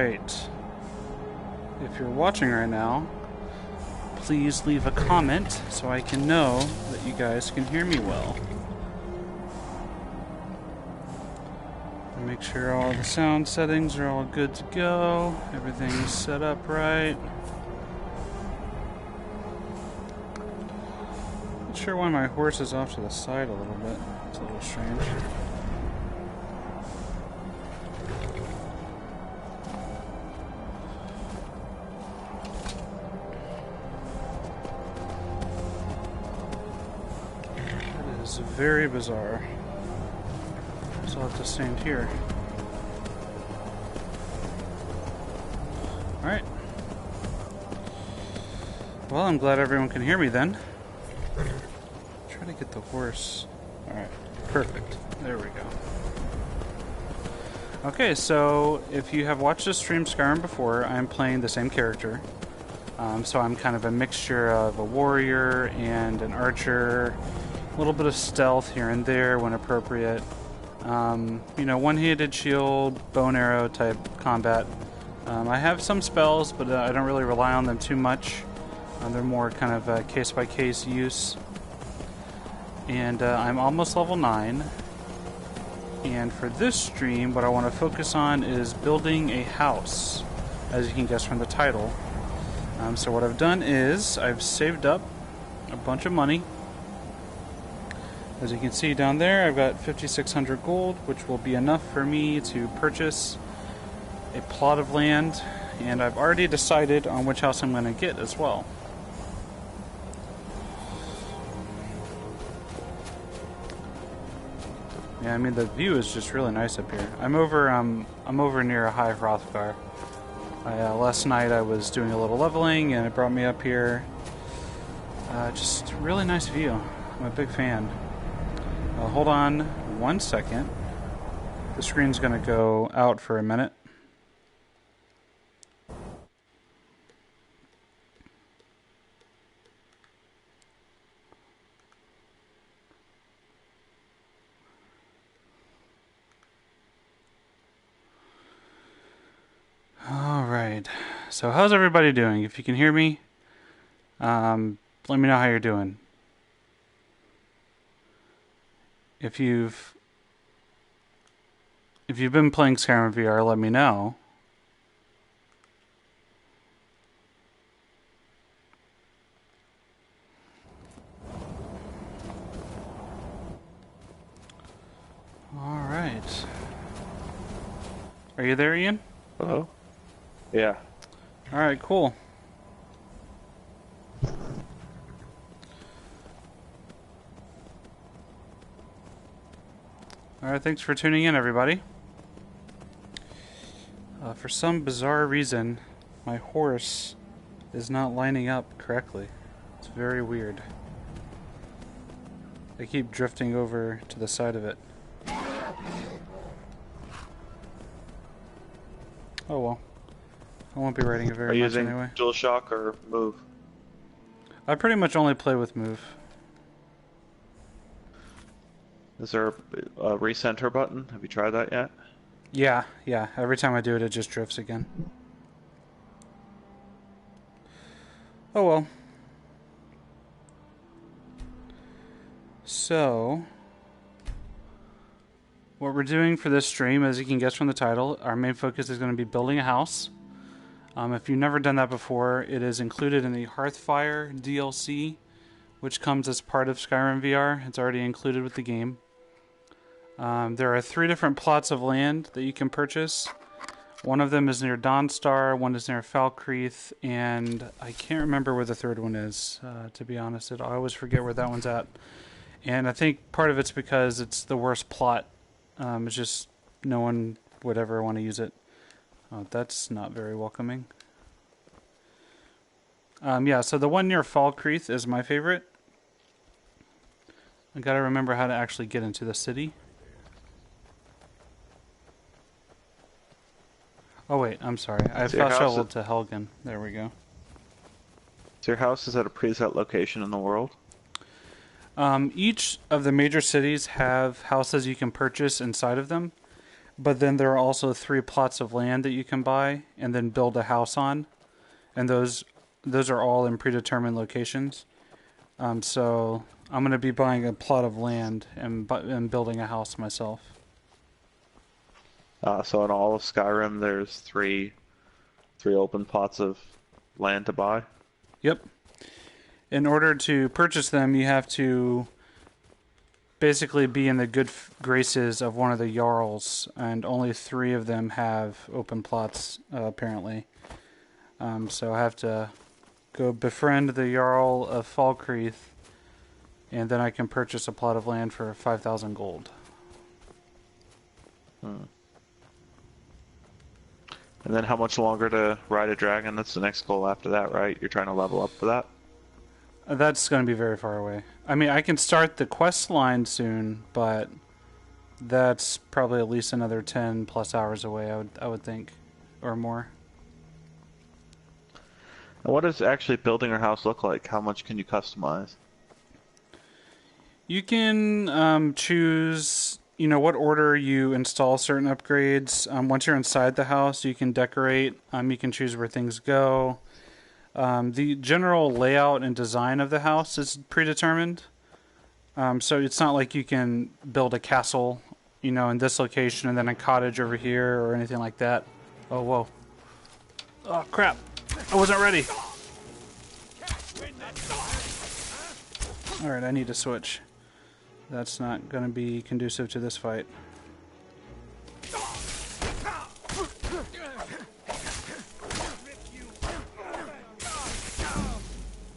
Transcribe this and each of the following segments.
Alright. If you're watching right now, please leave a comment so I can know that you guys can hear me well. And make sure all the sound settings are all good to go. Everything's set up right. Not sure why my horse is off to the side a little bit. It's a little strange. It's very bizarre. So I'll have to stand here. Alright. Well, I'm glad everyone can hear me then. Try to get the horse. Alright, perfect. There we go. Okay, so if you have watched us stream Skyrim before, I'm playing the same character. So I'm kind of a mixture of a warrior and an archer. A little bit of stealth here and there when appropriate. You know, one-handed shield, bow and arrow type combat. I have some spells, but I don't really rely on them too much. They're more kind of case-by-case use. And I'm almost level 9. And for this stream, what I want to focus on is building a house, as you can guess from the title. So what I've done is I've saved up a bunch of money. As you can see down there, I've got 5,600 gold, which will be enough for me to purchase a plot of land, and I've already decided on which house I'm going to get as well. Yeah, I mean the view is just really nice up here. I'm over near a high Hrothgar. Last night I was doing a little leveling, and it brought me up here. Just really nice view. I'm a big fan. Hold on 1 second. The screen's going to go out for a minute. Alright. So how's everybody doing? If you can hear me, let me know how you're doing. If you've been playing Skyrim VR, let me know. All right. Are you there, Ian? Hello? Yeah. All right, cool. Alright, thanks for tuning in, everybody. For some bizarre reason, my horse is not lining up correctly. It's very weird. I keep drifting over to the side of it. Oh well. I won't be riding it very much anyway. Are you using DualShock or Move? I pretty much only play with Move. Is there a recenter button? Have you tried that yet? Yeah. Every time I do it, it just drifts again. Oh well. So, what we're doing for this stream, as you can guess from the title, our main focus is going to be building a house. If you've never done that before, it is included in the Hearthfire DLC, which comes as part of Skyrim VR. It's already included with the game. There are 3 different plots of land that you can purchase. One of them is near Dawnstar, one is near Falkreath, and I can't remember where the third one is, to be honest. I always forget where that one's at. And I think part of it's because it's the worst plot. It's just no one would ever want to use it. Oh, that's not very welcoming. Yeah, so the one near Falkreath is my favorite. I gotta remember how to actually get into the city. Oh wait, I'm sorry. I fast traveled to Helgen. There we go. So your house is at a preset location in the world? Each of the major cities have houses you can purchase inside of them. but then there are also 3 plots of land that you can buy and then build a house on, and those are all in predetermined locations. So I'm going to be buying a plot of land and building a house myself. So in all of Skyrim, there's three open plots of land to buy. Yep. In order to purchase them, you have to basically be in the good graces of one of the Jarls, and only 3 of them have open plots, apparently. So I have to go befriend the Jarl of Falkreath, and then I can purchase a plot of land for 5,000 gold. And then how much longer to ride a dragon? That's the next goal after that, right? You're trying to level up for that? That's going to be very far away. I mean, I can start the quest line soon, but that's probably at least another 10 plus hours away, I would think, or more. And what does actually building your house look like? How much can you customize? You can choose, what order you install certain upgrades. Once you're inside the house, you can decorate. You can choose where things go. The general layout and design of the house is predetermined. So it's not like you can build a castle, in this location and then a cottage over here or anything like that. Oh, whoa. Oh, crap. I wasn't ready. Alright, I need to switch. That's not going to be conducive to this fight.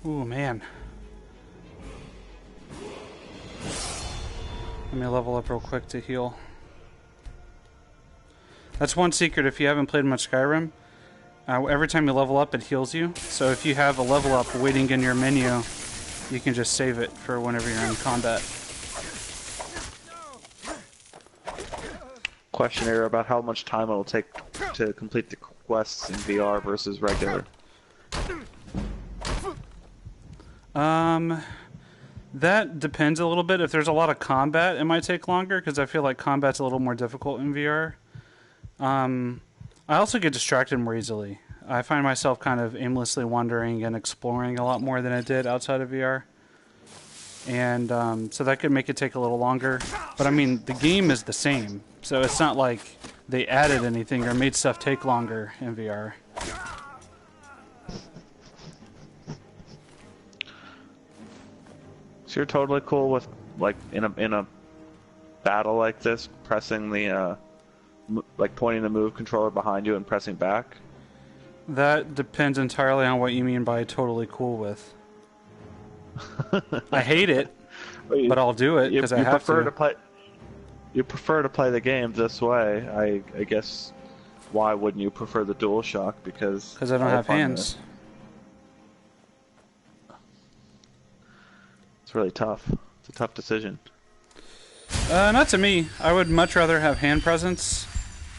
Ooh, man. Let me level up real quick to heal. That's one secret if you haven't played much Skyrim. Every time you level up, it heals you. So if you have a level up waiting in your menu, you can just save it for whenever you're in combat. Question here about how much time it'll take to complete the quests in VR versus regular. That depends a little bit. If there's a lot of combat, it might take longer, because I feel like combat's a little more difficult in VR. I also get distracted more easily. I find myself kind of aimlessly wandering and exploring a lot more than I did outside of VR. And so that could make it take a little longer. But I mean, the game is the same. So it's not like they added anything or made stuff take longer in VR. So you're totally cool with, like, in a battle like this, pressing the pointing the move controller behind you and pressing back? That depends entirely on what you mean by totally cool with. I hate it, but I'll do it because I have to. You prefer to play the game this way. I guess. Why wouldn't you prefer the DualShock? Because I don't have hands. It's really tough. It's a tough decision. Not to me. I would much rather have hand presence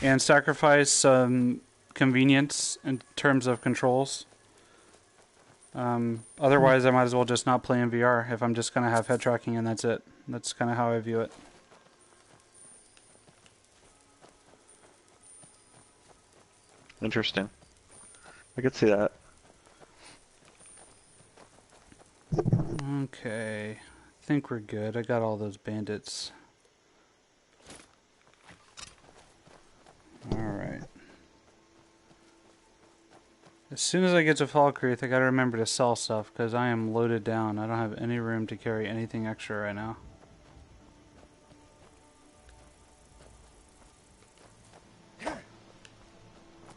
and sacrifice some convenience in terms of controls. Otherwise, I might as well just not play in VR if I'm just going to have head tracking and that's it. That's kind of how I view it. Interesting. I could see that. Okay. I think we're good. I got all those bandits. Alright. As soon as I get to Falkreath, I gotta remember to sell stuff, because I am loaded down. I don't have any room to carry anything extra right now.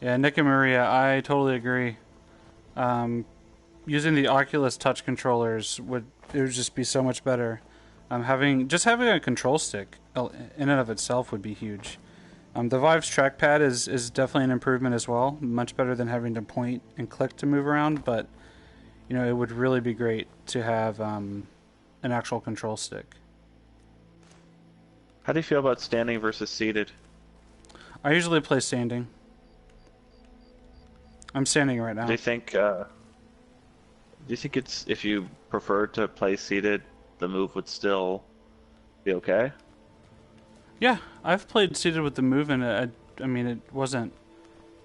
Yeah, Nick and Maria, I totally agree. Using the Oculus touch controllers would just be so much better. Having a control stick in and of itself would be huge. The Vive's trackpad is definitely an improvement as well. Much better than having to point and click to move around, but it would really be great to have an actual control stick. How do you feel about standing versus seated? I usually play standing. I'm standing right now. Do you think it's, if you preferred to play seated, the move would still be okay? Yeah, I've played seated with the move, and I mean, it wasn't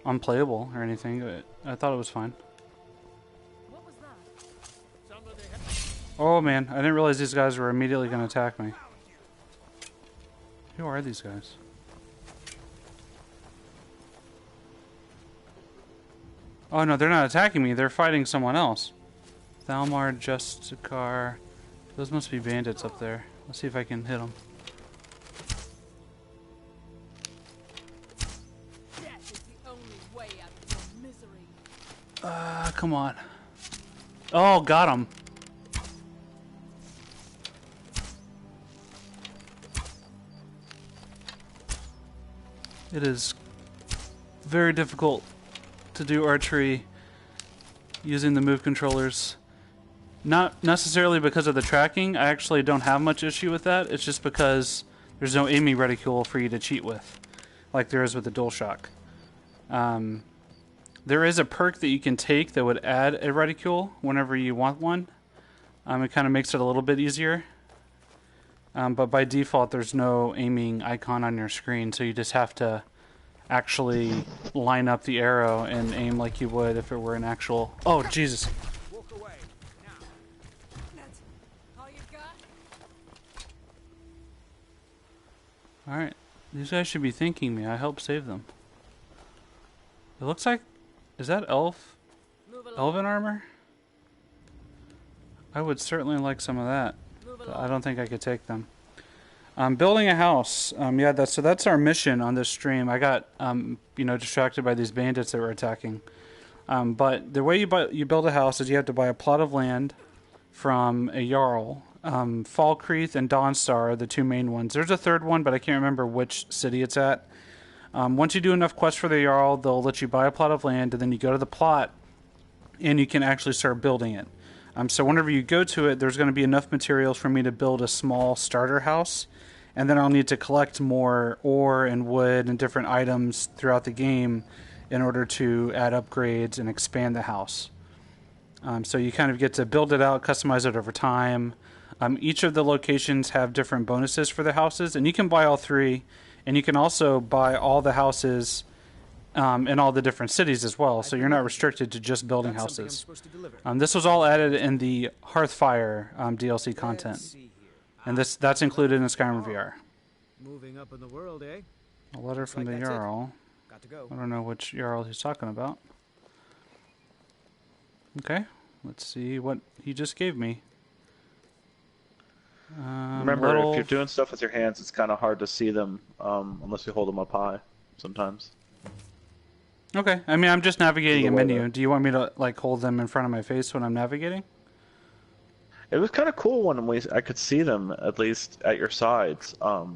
unplayable or anything. I thought it was fine. What was that? Oh man, I didn't realize these guys were immediately going to attack me. Who are these guys? Oh no, they're not attacking me. They're fighting someone else. Thalmar, Justicar. Those must be bandits up there. Let's see if I can hit them. Death is the only way out of your misery. Come on. Oh, got him. It is very difficult to do archery using the move controllers. Not necessarily because of the tracking. I actually don't have much issue with that. It's just because there's no aiming reticule for you to cheat with, like there is with the DualShock. There is a perk that you can take that would add a reticule whenever you want one. It kind of makes it a little bit easier. But by default, there's no aiming icon on your screen, so you just have to actually line up the arrow and aim like you would if it were an actual... Oh, Jesus. Walk away. Now. That's all you got? Alright. These guys should be thanking me. I helped save them. It looks like... Is that elf? Move along. Elven armor? I would certainly like some of that. Move But along. I don't think I could take them. Building a house. Yeah, that's our mission on this stream. I got distracted by these bandits that were attacking. But the way you build a house is you have to buy a plot of land from a jarl. Falkreath and Dawnstar are the two main ones. There's a third one, but I can't remember which city it's at. Once you do enough quests for the jarl, they'll let you buy a plot of land, and then you go to the plot, and you can actually start building it. So whenever you go to it, there's going to be enough materials for me to build a small starter house, and then I'll need to collect more ore and wood and different items throughout the game in order to add upgrades and expand the house. So you kind of get to build it out, customize it over time. Each of the locations have different bonuses for the houses, and you can buy all three, and you can also buy all the houses in all the different cities as well, so you're not restricted to just building houses. This was all added in the Hearthfire DLC content, and that's included in Skyrim VR. Moving up in the world, eh? A letter from the like that's it. Jarl. Got to go. I don't know which Jarl he's talking about. Okay, let's see what he just gave me. Remember, if you're doing stuff with your hands, it's kind of hard to see them unless you hold them up high sometimes. Okay, I mean, I'm just navigating a menu. There. Do you want me to like hold them in front of my face when I'm navigating? It was kind of cool when I could see them, at least at your sides, to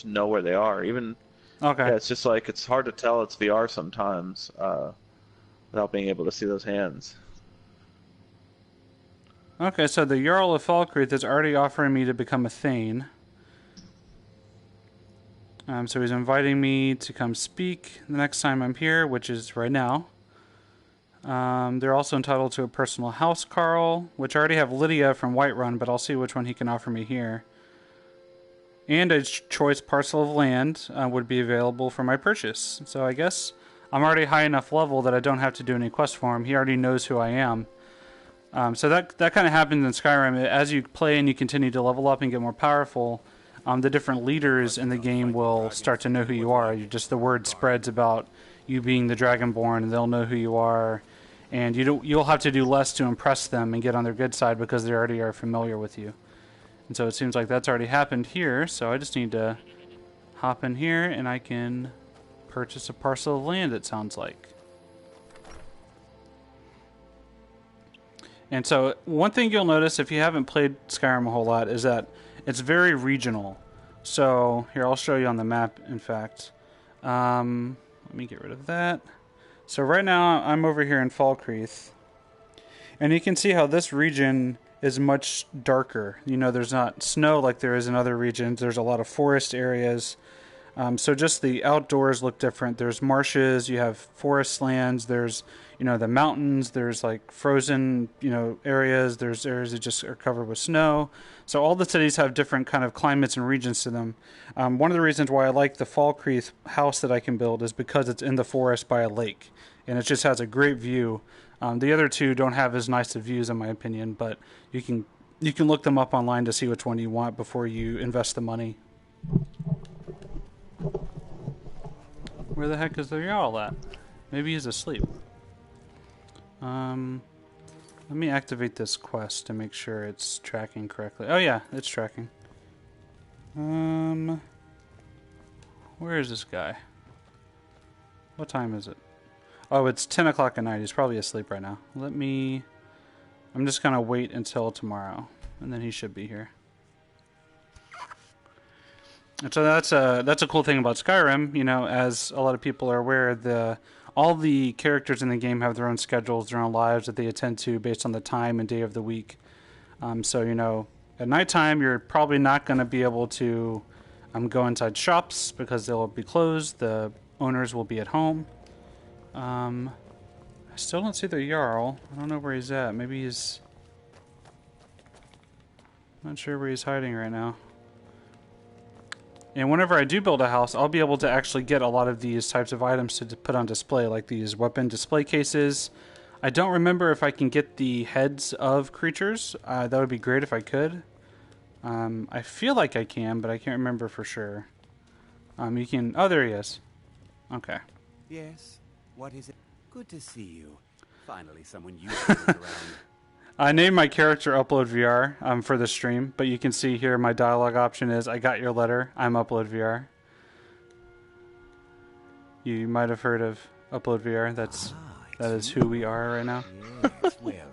know where they are. Even Okay. yeah, it's just like it's hard to tell it's VR sometimes without being able to see those hands. Okay, so the Jarl of Falkreath is already offering me to become a Thane. So he's inviting me to come speak the next time I'm here, which is right now. They're also entitled to a personal house, Carl, which I already have Lydia from Whiterun, but I'll see which one he can offer me here. And a choice parcel of land would be available for my purchase. So I guess I'm already high enough level that I don't have to do any quest for him. He already knows who I am. So that kind of happens in Skyrim. As you play and you continue to level up and get more powerful, the different leaders in the game will start to know who you are. The word spreads about you being the Dragonborn, and they'll know who you are. And you'll have to do less to impress them and get on their good side because they already are familiar with you. And so it seems like that's already happened here, so I just need to hop in here and I can purchase a parcel of land, it sounds like. And so one thing you'll notice if you haven't played Skyrim a whole lot is that it's very regional. So here, I'll show you on the map, in fact. Let me get rid of that. So right now I'm over here in Falkreath. And you can see how this region is much darker. You know, there's not snow like there is in other regions. There's a lot of forest areas. So just the outdoors look different. There's marshes, you have forest lands, there's, the mountains, there's like frozen, areas, there's areas that just are covered with snow. So all the cities have different kind of climates and regions to them. One of the reasons why I like the Fall Creek house that I can build is because it's in the forest by a lake, and it just has a great view. The other two don't have as nice of views in my opinion, but you can look them up online to see which one you want before you invest the money. Where the heck is the Jarl at? Maybe he's asleep. Let me activate this quest to make sure it's tracking correctly. Oh yeah, it's tracking. Where is this guy? What time is it? Oh, it's 10 o'clock at night. He's probably asleep right now. I'm just gonna wait until tomorrow, and then he should be here. And so that's a cool thing about Skyrim. As a lot of people are aware, all the characters in the game have their own schedules, their own lives that they attend to based on the time and day of the week. So at nighttime you're probably not going to be able to go inside shops because they'll be closed. The owners will be at home. I still don't see the Jarl. I don't know where he's at. Maybe he's... Not sure where he's hiding right now. And whenever I do build a house, I'll be able to actually get a lot of these types of items to put on display, like these weapon display cases. I don't remember if I can get the heads of creatures. That would be great if I could. I feel like I can, but I can't remember for sure. You can... Oh, there he is. Okay. Yes. What is it? Good to see you. Finally, someone useful is around. I named my character Upload VR for the stream, but you can see here my dialogue option is, I got your letter, I'm Upload VR. You might have heard of Upload VR. That is who we are right now. Yes, well,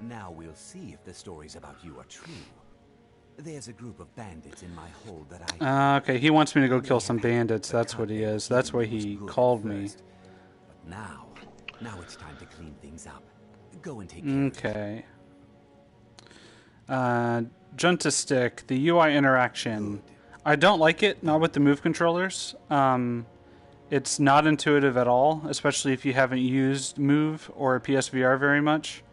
now we'll see if the stories about you are true. There's a group of bandits in my hold that I... Okay, he wants me to go kill some bandits. That's what he is. That's why he called me. But now it's time to clean things up. Go and take care of it. Okay. Junta Stick, the UI interaction. I don't like it, not with the move controllers. It's not intuitive at all, especially if you haven't used Move or PSVR very much.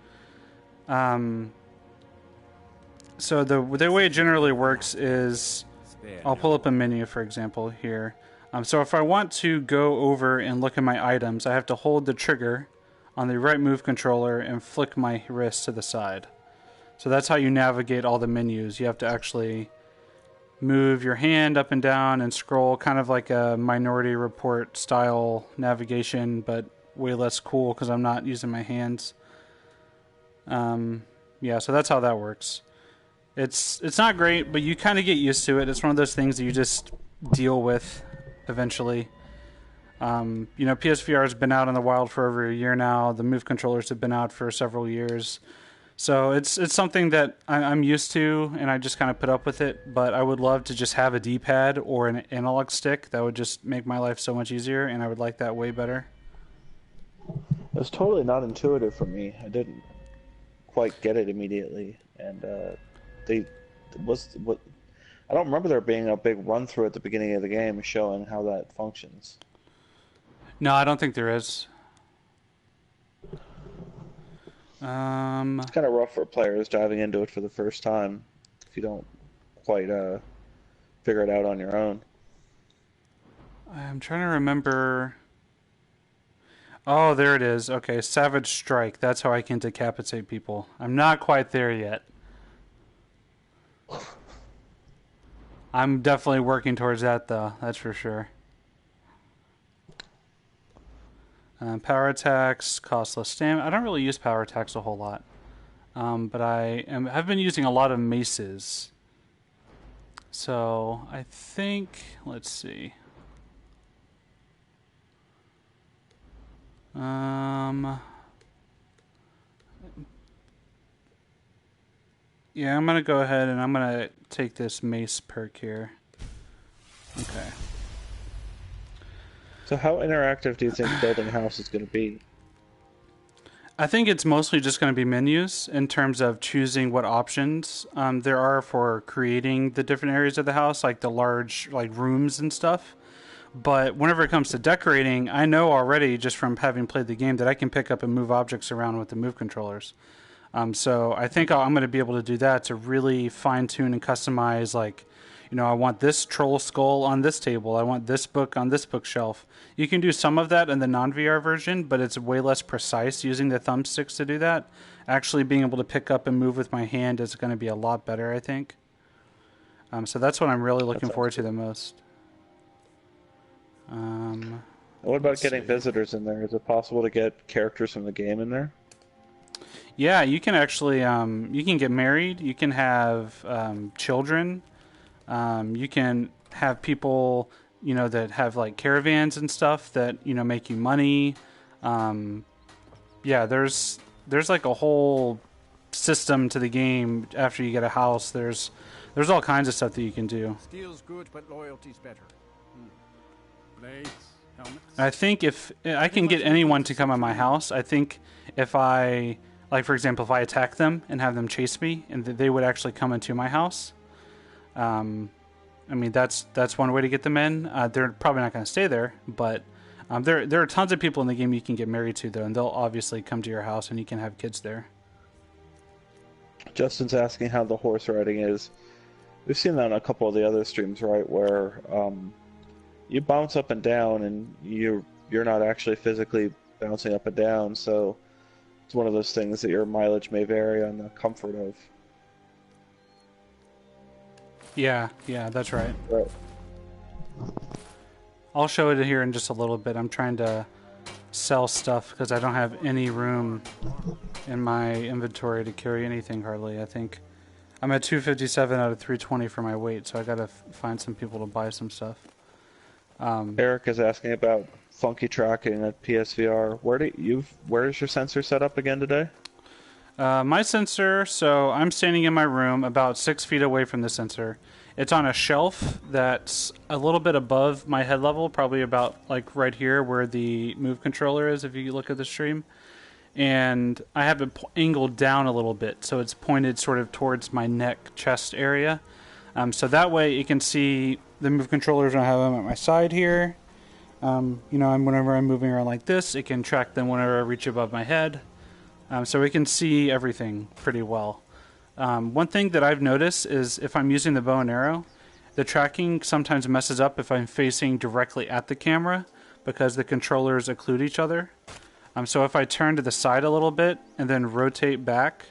So the way it generally works is, I'll pull up a menu, for example, here. So if I want to go over and look at my items, I have to hold the trigger on the right move controller and flick my wrist to the side. So that's how you navigate all the menus. You have to actually move your hand up and down and scroll, kind of like a Minority Report style navigation, but way less cool because I'm not using my hands. Yeah, so that's how that works. It's not great, but you kind of get used to it. It's one of those things that you just deal with eventually. PSVR has been out in the wild for over a year now. The Move controllers have been out for several years. So it's something that I'm used to, and I just kind of put up with it. But I would love to just have a D-pad or an analog stick. That would just make my life so much easier, and I would like that way better. It's totally not intuitive for me. I didn't quite get it immediately, and I don't remember there being a big run through at the beginning of the game showing how that functions. No, I don't think there is. It's kind of rough for players diving into it for the first time if you don't quite figure it out on your own. I'm trying to remember. Oh, there it is. Okay, Savage Strike. That's how I can decapitate people. I'm not quite there yet. I'm definitely working towards that, though. That's for sure. Power attacks, cost less stamina. I don't really use power attacks a whole lot. But I've been using a lot of maces. So, I think... Let's see. Yeah, I'm going to go ahead and I'm going to take this mace perk here. Okay. So how interactive do you think building a house is going to be? I think it's mostly just going to be menus in terms of choosing what options there are for creating the different areas of the house, like the large rooms and stuff. But whenever it comes to decorating, I know already just from having played the game that I can pick up and move objects around with the move controllers. So I think I'm going to be able to do that to really fine tune and customize, like, you know, I want this troll skull on this table. I want this book on this bookshelf. You can do some of that in the non-VR version, but it's way less precise using the thumbsticks to do that. Actually being able to pick up and move with my hand is going to be a lot better, I think. So that's what I'm really looking forward to the most. What about getting visitors in there? Is it possible to get characters from the game in there? Yeah, you can actually, you can get married, you can have children, you can have people, you know, that have like caravans and stuff that, you know, make you money. Yeah, there's like a whole system to the game after you get a house. There's all kinds of stuff that you can do. Steel's good, but loyalty's better. Blades, helmets. I think if I can get anyone to come in my house, I think if I, like, for example, if I attack them and have them chase me, and they would actually come into my house. I mean, that's one way to get them in. They're probably not going to stay there, but there are tons of people in the game you can get married to, though, and they'll obviously come to your house, and you can have kids there. Justin's asking how the horse riding is. We've seen that on a couple of the other streams, right, where you bounce up and down, and you're not actually physically bouncing up and down, so it's one of those things that your mileage may vary on the comfort of. Yeah, that's right. Right. I'll show it here in just a little bit. I'm trying to sell stuff because I don't have any room in my inventory to carry anything hardly. I think I'm at 257 out of 320 for my weight, so I gotta find some people to buy some stuff. Eric is asking about funky tracking at PSVR. Where is your sensor set up again today? My sensor, so I'm standing in my room about 6 feet away from the sensor. It's on a shelf that's a little bit above my head level, probably about like right here where the move controller is if you look at the stream. And I have it angled down a little bit, so it's pointed sort of towards my neck, chest area. So that way you can see the move controllers when I have them at my side here. You know, whenever I'm moving around like this, it can track them whenever I reach above my head. So we can see everything pretty well. One thing that I've noticed is if I'm using the bow and arrow, the tracking sometimes messes up if I'm facing directly at the camera because the controllers occlude each other. So if I turn to the side a little bit and then rotate back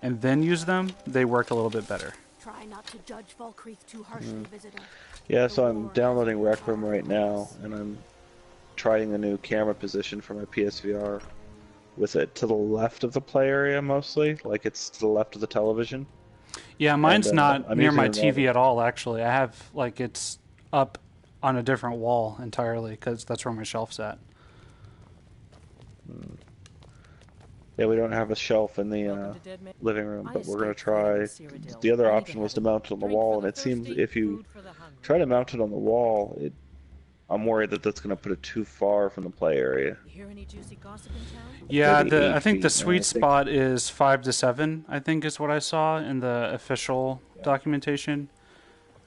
and then use them, they work a little bit better. Try not to judge Valkyrie too harshly, visitor. Yeah, so I'm downloading Rec Room right now, and I'm trying a new camera position for my PSVR. With it to the left of the play area mostly, like it's to the left of the television. Yeah, mine's not near my using TV at all, actually. I have, like, it's up on a different wall entirely, because that's where my shelf's at. Yeah, we don't have a shelf in the living room, but we're going to try. The other option was to mount it on the wall, and it seems if you try to mount it on the wall, I'm worried that that's going to put it too far from the play area. Yeah, I think the sweet spot is 5 to 7, I think is what I saw in the official documentation.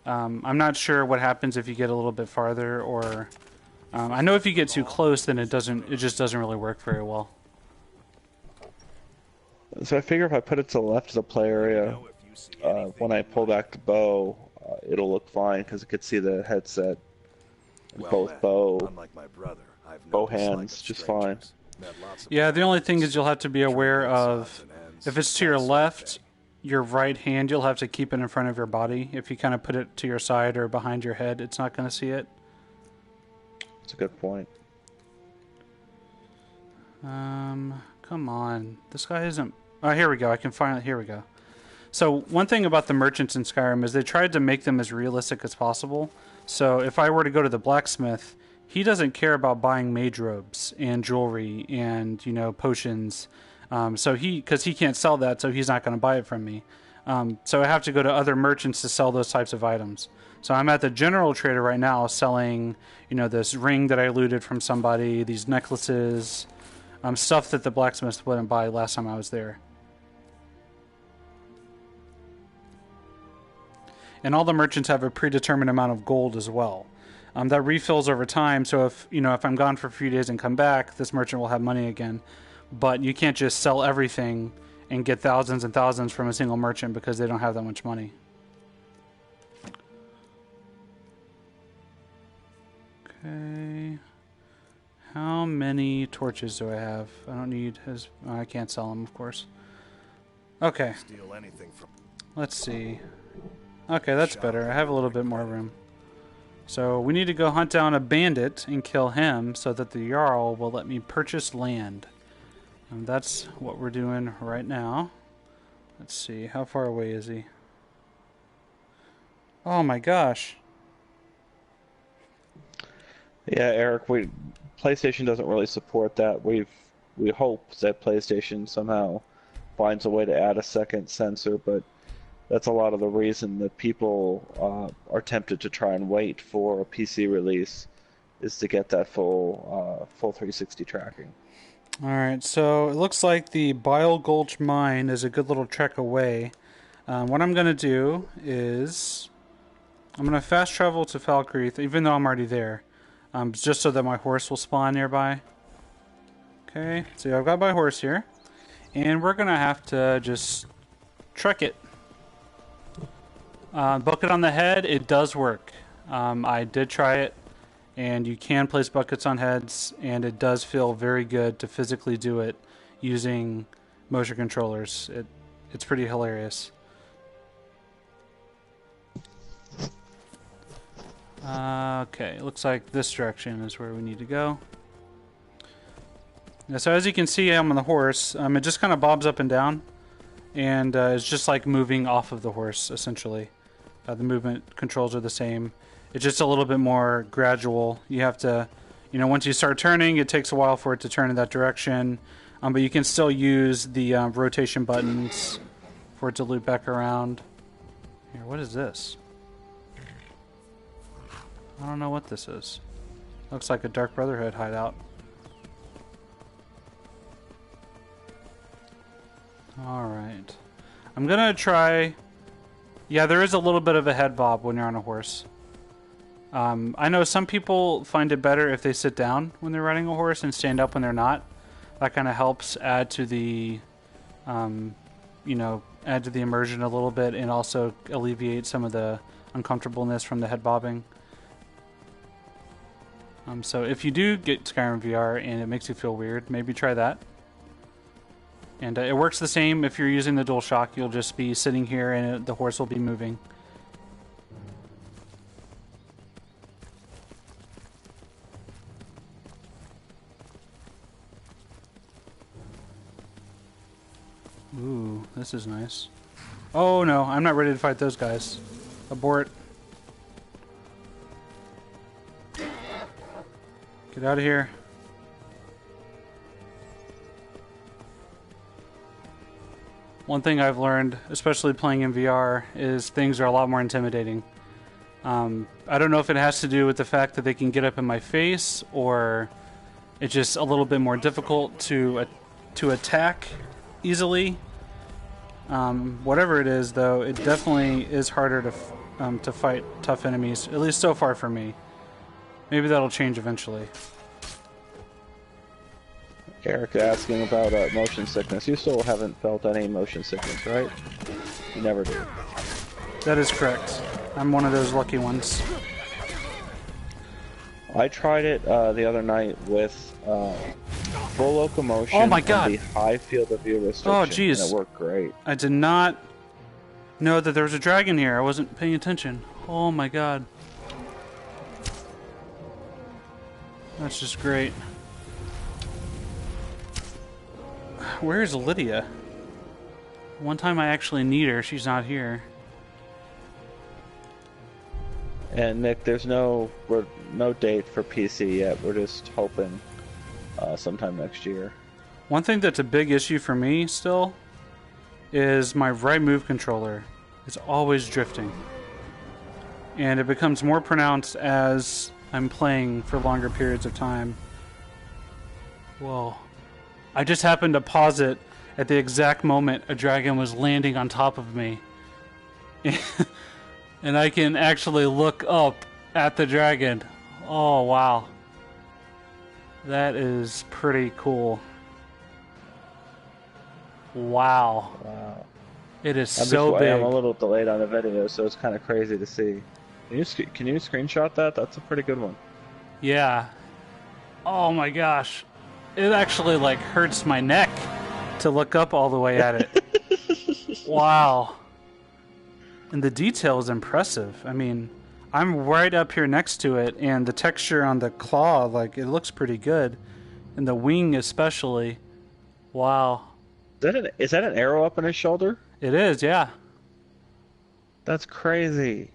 I'm not sure what happens if you get a little bit farther, or I know if you get too close, then it just doesn't really work very well. So I figure if I put it to the left of the play area, when I pull back the bow, it'll look fine because it could see the headset. Both bow hands, just fine. Yeah, the only thing is you'll have to be aware of, if it's to your left, your right hand, you'll have to keep it in front of your body. If you kind of put it to your side or behind your head, it's not going to see it. That's a good point. Come on. This guy isn't... Oh, here we go. I can finally... Here we go. So one thing about the merchants in Skyrim is they tried to make them as realistic as possible. So if I were to go to the blacksmith, he doesn't care about buying mage robes and jewelry and, you know, potions. Because he can't sell that, so he's not going to buy it from me. So I have to go to other merchants to sell those types of items. So I'm at the general trader right now selling, you know, this ring that I looted from somebody, these necklaces, stuff that the blacksmith wouldn't buy last time I was there. And all the merchants have a predetermined amount of gold as well. That refills over time. So if if I'm gone for a few days and come back, this merchant will have money again. But you can't just sell everything and get thousands and thousands from a single merchant because they don't have that much money. Okay. How many torches do I have? I don't need as... I can't sell them, of course. Okay. Steal anything from... Let's see. Okay, that's better. I have a little bit more room. So we need to go hunt down a bandit and kill him so that the Jarl will let me purchase land. And that's what we're doing right now. Let's see. How far away is he? Oh my gosh. Yeah, Eric, PlayStation doesn't really support that. We hope that PlayStation somehow finds a way to add a second sensor, but that's a lot of the reason that people are tempted to try and wait for a PC release, is to get that full 360 tracking. Alright, so it looks like the Bile Gulch mine is a good little trek away. What I'm going to do is I'm going to fast travel to Falkreath, even though I'm already there, just so that my horse will spawn nearby. Okay, so I've got my horse here, and we're going to have to just trek it. Bucket on the head, it does work. I did try it, and you can place buckets on heads, and it does feel very good to physically do it using motion controllers. It's pretty hilarious. Okay, it looks like this direction is where we need to go. Yeah, so as you can see, I'm on the horse. It just kind of bobs up and down, and it's just like moving off of the horse, essentially. The movement controls are the same. It's just a little bit more gradual. You have to, once you start turning, it takes a while for it to turn in that direction. But you can still use the rotation buttons for it to loop back around. Here, what is this? I don't know what this is. Looks like a Dark Brotherhood hideout. Alright. I'm gonna try... Yeah, there is a little bit of a head bob when you're on a horse. I know some people find it better if they sit down when they're riding a horse and stand up when they're not. That kind of helps add to the, add to the immersion a little bit, and also alleviate some of the uncomfortableness from the head bobbing. So if you do get Skyrim VR and it makes you feel weird, maybe try that. And it works the same if you're using the DualShock. You'll just be sitting here and the horse will be moving. Ooh, this is nice. Oh no, I'm not ready to fight those guys. Abort. Get out of here. One thing I've learned, especially playing in VR, is things are a lot more intimidating. I don't know if it has to do with the fact that they can get up in my face, or it's just a little bit more difficult to attack easily. Whatever it is, though, it definitely is harder to fight tough enemies, at least so far for me. Maybe that'll change eventually. Eric asking about motion sickness. You still haven't felt any motion sickness, right? You never do. That is correct. I'm one of those lucky ones. I tried it the other night with full locomotion. Oh my god! And the high field of view restriction. Oh jeez! And it worked great. I did not know that there was a dragon here. I wasn't paying attention. Oh my god! That's just great. Where's Lydia? One time I actually need her, she's not here. And Nick, there's no date for PC yet. We're just hoping sometime next year. One thing that's a big issue for me still is my right move controller is always drifting. And it becomes more pronounced as I'm playing for longer periods of time. Whoa. I just happened to pause it at the exact moment a dragon was landing on top of me. And I can actually look up at the dragon. Oh, wow. That is pretty cool. Wow. Wow. It is I'm so big. I'm a little delayed on the video, so it's kind of crazy to see. Can you screenshot that? That's a pretty good one. Yeah. Oh my gosh. It actually like hurts my neck to look up all the way at it. Wow. And the detail is impressive. I mean, I'm right up here next to it, and the texture on the claw, like, it looks pretty good. And the wing especially. Wow. Is that an arrow up in his shoulder? It is, yeah. That's crazy.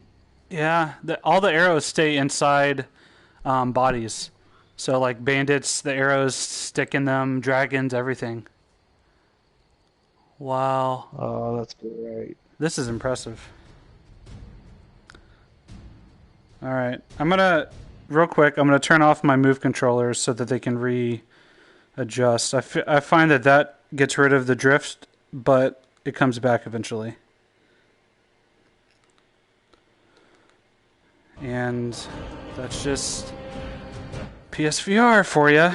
Yeah, all the arrows stay inside bodies. So, like, bandits, the arrows stick in them, dragons, everything. Wow. Oh, that's great. This is impressive. Alright, real quick, I'm going to turn off my move controllers so that they can readjust. I find that gets rid of the drift, but it comes back eventually. And that's just PSVR for you.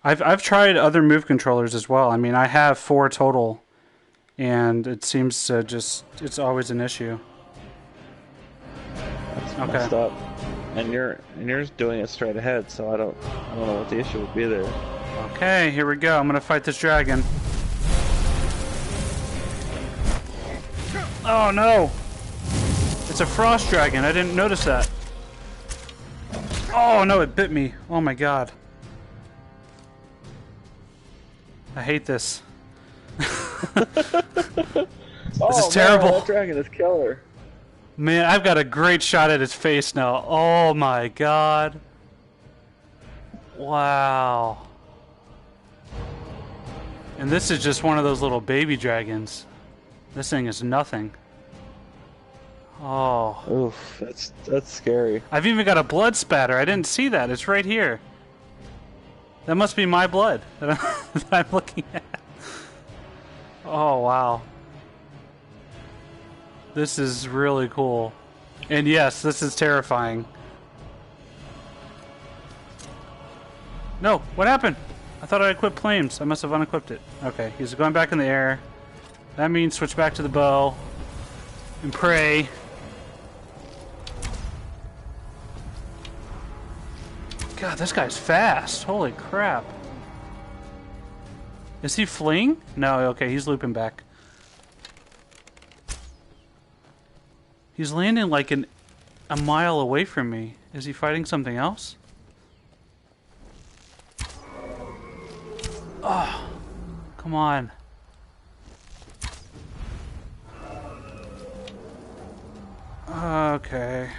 I've tried other move controllers as well. I mean, I have 4 total, and it seems to it's always an issue. That's messed up. And you're doing it straight ahead, so I don't know what the issue would be there. Okay, here we go. I'm gonna fight this dragon. Oh no! It's a frost dragon. I didn't notice that. Oh no, it bit me. Oh my god. I hate this. This is terrible. Man, that dragon is killer. Man, I've got a great shot at his face now. Oh my god. Wow. And this is just one of those little baby dragons. This thing is nothing. Oh. Oof, that's scary. I've even got a blood spatter. I didn't see that. It's right here. That must be my blood that I'm looking at. Oh, wow. This is really cool. And yes, this is terrifying. No, what happened? I thought I equipped flames. I must have unequipped it. Okay, he's going back in the air. That means switch back to the bow and pray. God, this guy's fast. Holy crap. Is he fleeing? No, okay, he's looping back. He's landing like a mile away from me. Is he fighting something else? Oh, come on. Okay.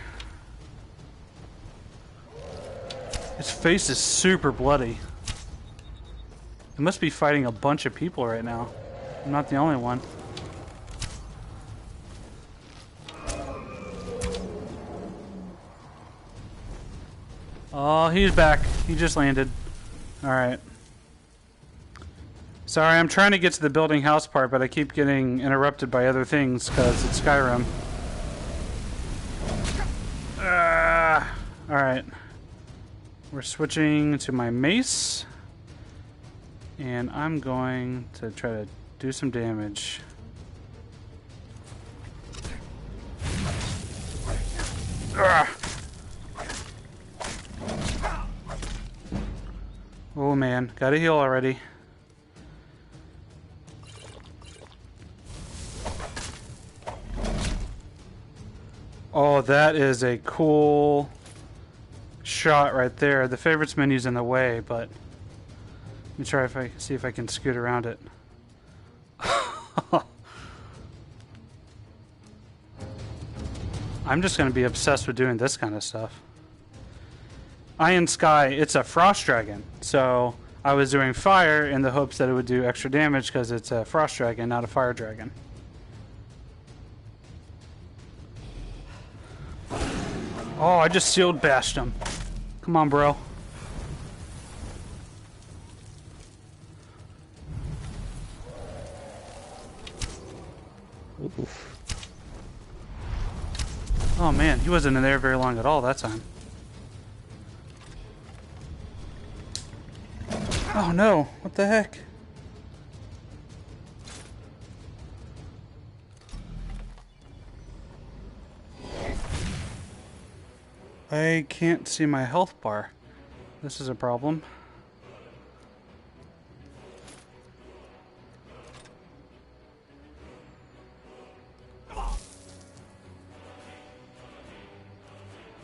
His face is super bloody. He must be fighting a bunch of people right now. I'm not the only one. Oh, he's back. He just landed. Alright. Sorry, I'm trying to get to the building house part, but I keep getting interrupted by other things because it's Skyrim. Alright. We're switching to my mace. And I'm going to try to do some damage. Oh man, gotta heal already. Oh, that is a cool shot right there. The favorites menu's in the way, but let me try see if I can scoot around it. I'm just going to be obsessed with doing this kind of stuff. Iron Sky, it's a frost dragon. So I was doing fire in the hopes that it would do extra damage because it's a frost dragon, not a fire dragon. Oh, I just shield bashed him. Come on, bro. Oof. Oh man, he wasn't in there very long at all that time. Oh no, what the heck? I can't see my health bar. This is a problem.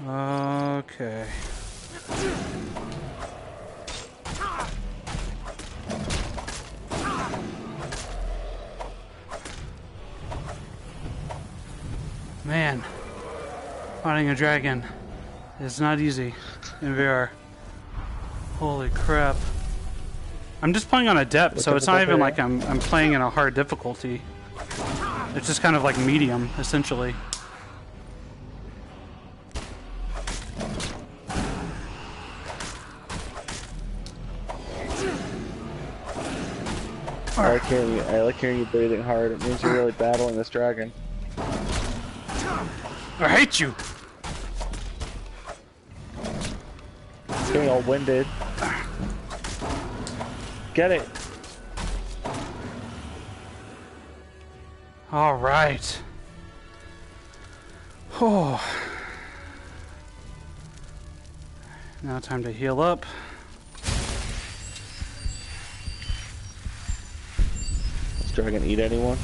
Okay. Man, fighting a dragon is not easy in VR. Holy crap. I'm just playing on a depth, so it's not even like I'm playing in a hard difficulty. It's just kind of like medium, essentially. I like hearing you breathing hard. It means you're really battling this dragon. I hate you! It's getting all winded. Get it! Alright. Oh. Now time to heal up. Is dragon eat anyone?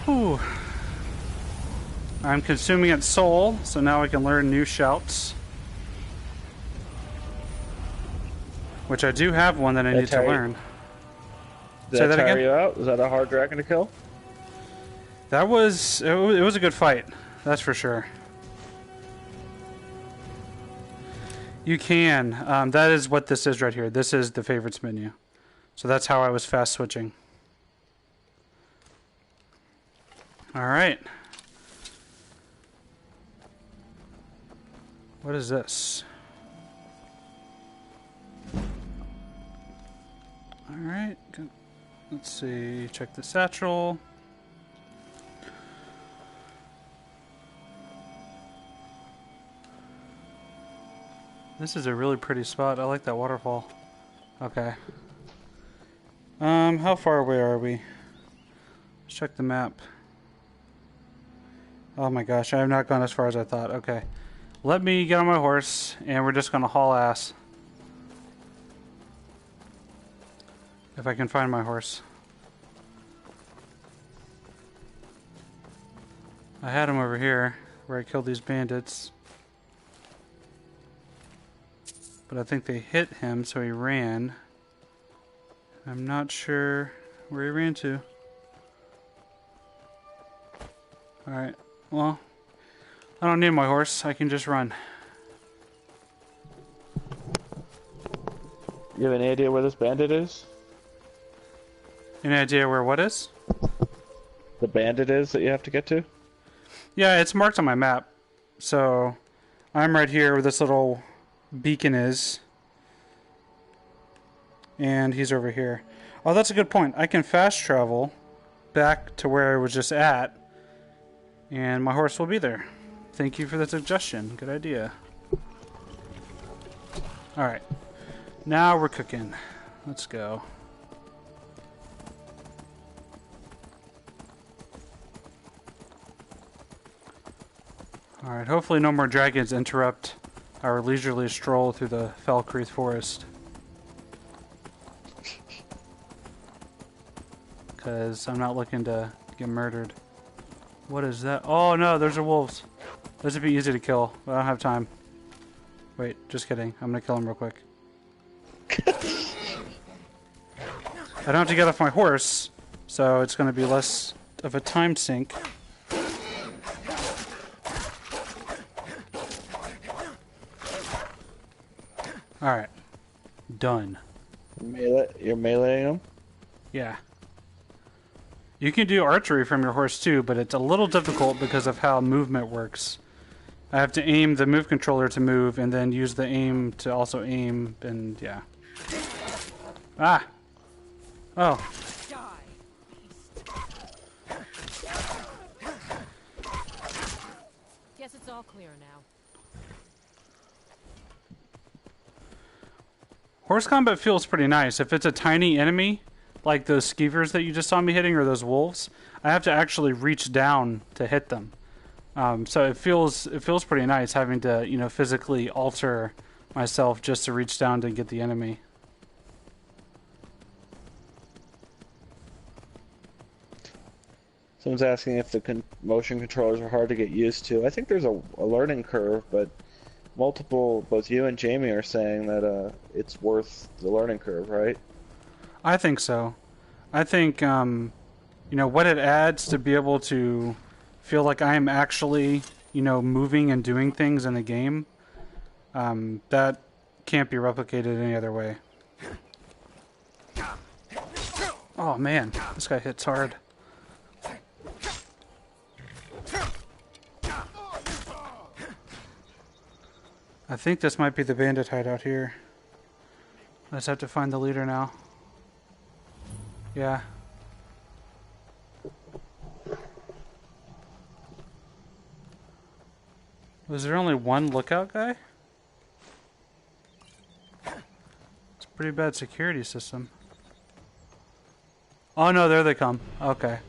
Whew. I'm consuming its soul, so now I can learn new shouts. Which I do have one that I need to learn. Did that tire you out? Was that a hard dragon to kill? That was... It was a good fight. That's for sure. You can. That is what this is right here. This is the favorites menu. So that's how I was fast switching. Alright. What is this? Alright. Let's see. Check the satchel. This is a really pretty spot. I like that waterfall. Okay. How far away are we? Let's check the map. Oh my gosh, I have not gone as far as I thought. Okay. Let me get on my horse, and we're just gonna haul ass. If I can find my horse. I had him over here, where I killed these bandits. But I think they hit him, so he ran. I'm not sure where he ran to. Alright, well, I don't need my horse, I can just run. You have any idea where this bandit is? Any idea where what is? The bandit is that you have to get to? Yeah, it's marked on my map. So, I'm right here where this little beacon is. And he's over here. Oh, that's a good point. I can fast travel back to where I was just at. And my horse will be there. Thank you for the suggestion. Good idea. Alright. Now we're cooking. Let's go. Alright, hopefully no more dragons interrupt our leisurely stroll through the Falkreath forest. Because I'm not looking to get murdered. What is that? Oh no, those are wolves. Those would be easy to kill, but I don't have time. Wait, just kidding. I'm gonna kill them real quick. I don't have to get off my horse, so it's gonna be less of a time sink. Alright. Done. You're meleeing them? Yeah. You can do archery from your horse too, but it's a little difficult because of how movement works. I have to aim the move controller to move and then use the aim to also aim, and yeah. Ah! Oh. all clear now. Horse combat feels pretty nice. If it's a tiny enemy, like those skeevers that you just saw me hitting, or those wolves, I have to actually reach down to hit them. So it feels pretty nice having to, you know, physically alter myself just to reach down to get the enemy. Someone's asking if the motion controllers are hard to get used to. I think there's a learning curve, but both you and Jamie are saying that it's worth the learning curve, right? I think so. I think, you know, what it adds to be able to feel like I am actually, you know, moving and doing things in the game, that can't be replicated any other way. Oh man, this guy hits hard. I think this might be the bandit hideout here. I just have to find the leader now. Yeah. Was there only one lookout guy? It's a pretty bad security system. Oh no, there they come. Okay.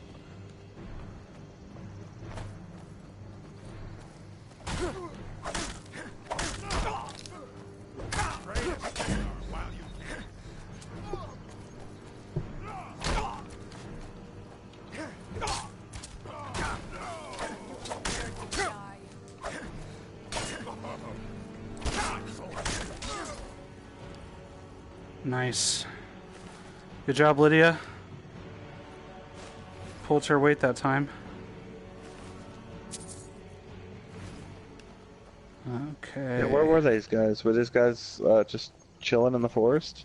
Nice. Good job, Lydia. Pulled her weight that time. Okay. Yeah, where were these guys? Were these guys just chilling in the forest?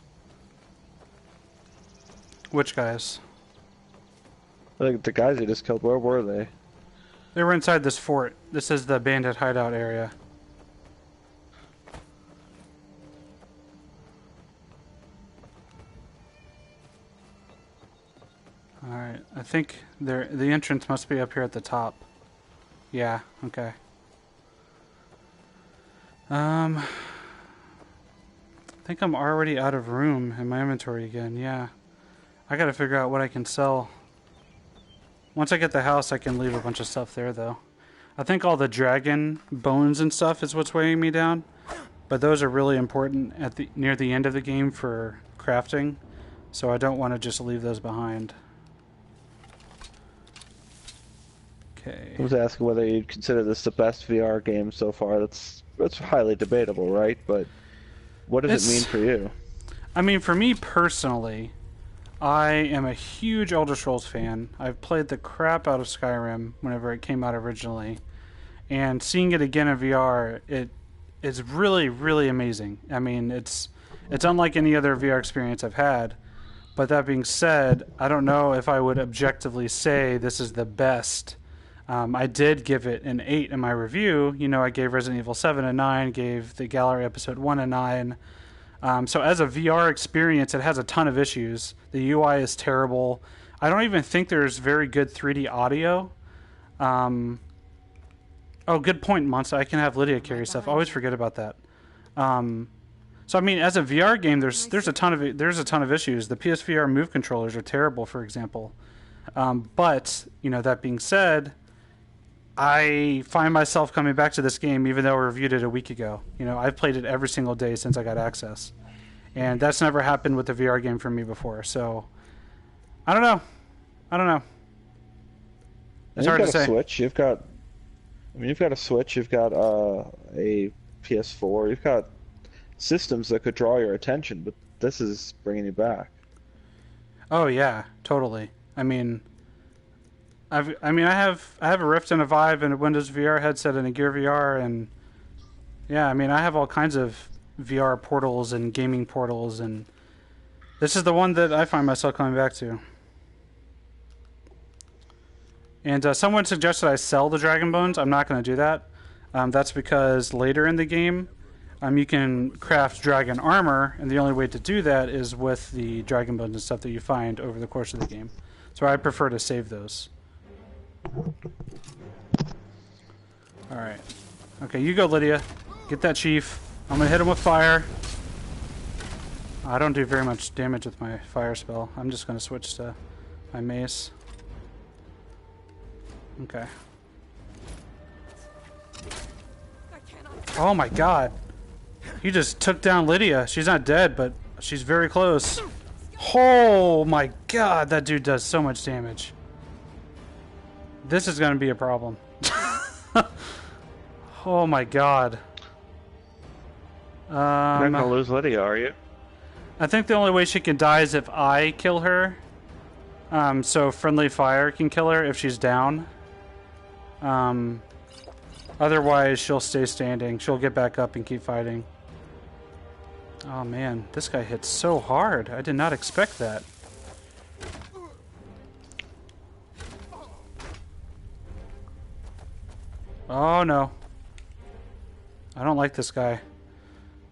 Which guys? Like the guys you just killed, where were they? They were inside this fort. This is the bandit hideout area. Alright, I think the entrance must be up here at the top. Yeah, okay. I think I'm already out of room in my inventory again, yeah. I gotta figure out what I can sell. Once I get the house, I can leave a bunch of stuff there, though. I think all the dragon bones and stuff is what's weighing me down. But those are really important at near the end of the game for crafting. So I don't want to just leave those behind. Okay. I was asking whether you'd consider this the best VR game so far. That's highly debatable, right? But what does it mean for you? I mean, for me personally, I am a huge Elder Scrolls fan. I've played the crap out of Skyrim whenever it came out originally. And seeing it again in VR, it is really, really amazing. I mean, it's unlike any other VR experience I've had. But that being said, I don't know if I would objectively say this is the best. I did give it an 8 in my review. You know, I gave Resident Evil 7 a 9, gave the Gallery Episode 1 a 9. So as a VR experience, it has a ton of issues. The UI is terrible. I don't even think there's very good 3D audio. Oh, good point, Monster. I can have Lydia carry stuff. I always forget about that. So I mean, as a VR game, there's a ton of issues. The PSVR move controllers are terrible, for example. But you know, that being said, I find myself coming back to this game even though I reviewed it a week ago. You know, I've played it every single day since I got access. And that's never happened with a VR game for me before. So, I don't know. It's hard to say. You've got a Switch. You've got a PS4. You've got systems that could draw your attention, but this is bringing you back. Oh yeah, totally. I mean, I have a Rift and a Vive and a Windows VR headset and a Gear VR, and yeah, I mean, I have all kinds of VR portals and gaming portals, and this is the one that I find myself coming back to. And someone suggested I sell the Dragon Bones. I'm not going to do that. That's because later in the game, you can craft dragon armor, and the only way to do that is with the Dragon Bones and stuff that you find over the course of the game. So I prefer to save those. Alright. Okay, you go, Lydia. Get that chief. I'm gonna hit him with fire. I don't do very much damage with my fire spell. I'm just gonna switch to my mace. Okay. Oh my god. He just took down Lydia. She's not dead, but she's very close. Oh my god, that dude does so much damage. This is gonna be a problem. Oh my god. You're not gonna lose Lydia, are you? I think the only way she can die is if I kill her. So friendly fire can kill her if she's down. Otherwise, she'll stay standing. She'll get back up and keep fighting. Oh man, this guy hits so hard. I did not expect that. Oh no. I don't like this guy.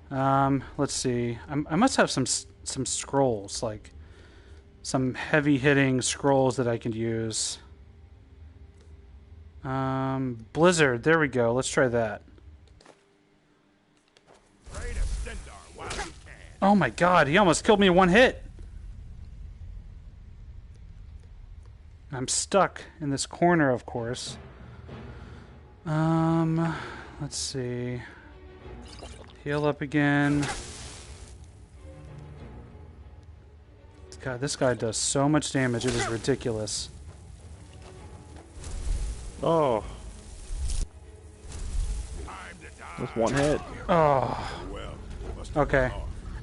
Let's see. I must have some scrolls, like some heavy-hitting scrolls that I can use. Blizzard. There we go. Let's try that. Oh my god, he almost killed me in one hit. I'm stuck in this corner, of course. Let's see. Heal up again. God, this guy does so much damage, it is ridiculous. Oh. Just one hit. Oh. Okay.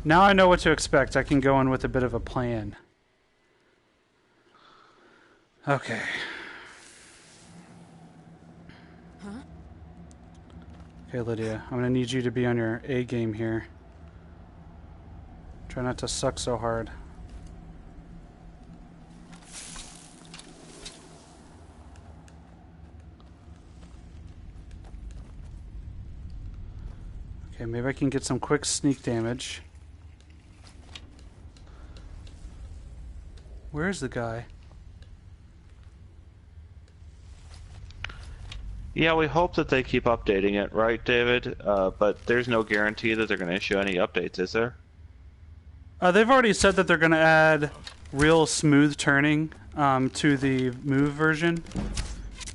Now I know what to expect. I can go in with a bit of a plan. Okay. Okay, Lydia, I'm gonna need you to be on your A game here. Try not to suck so hard. Okay, maybe I can get some quick sneak damage. Where's the guy? Yeah, we hope that they keep updating it, right, David? But there's no guarantee that they're going to issue any updates, is there? They've already said that they're going to add real smooth turning to the move version.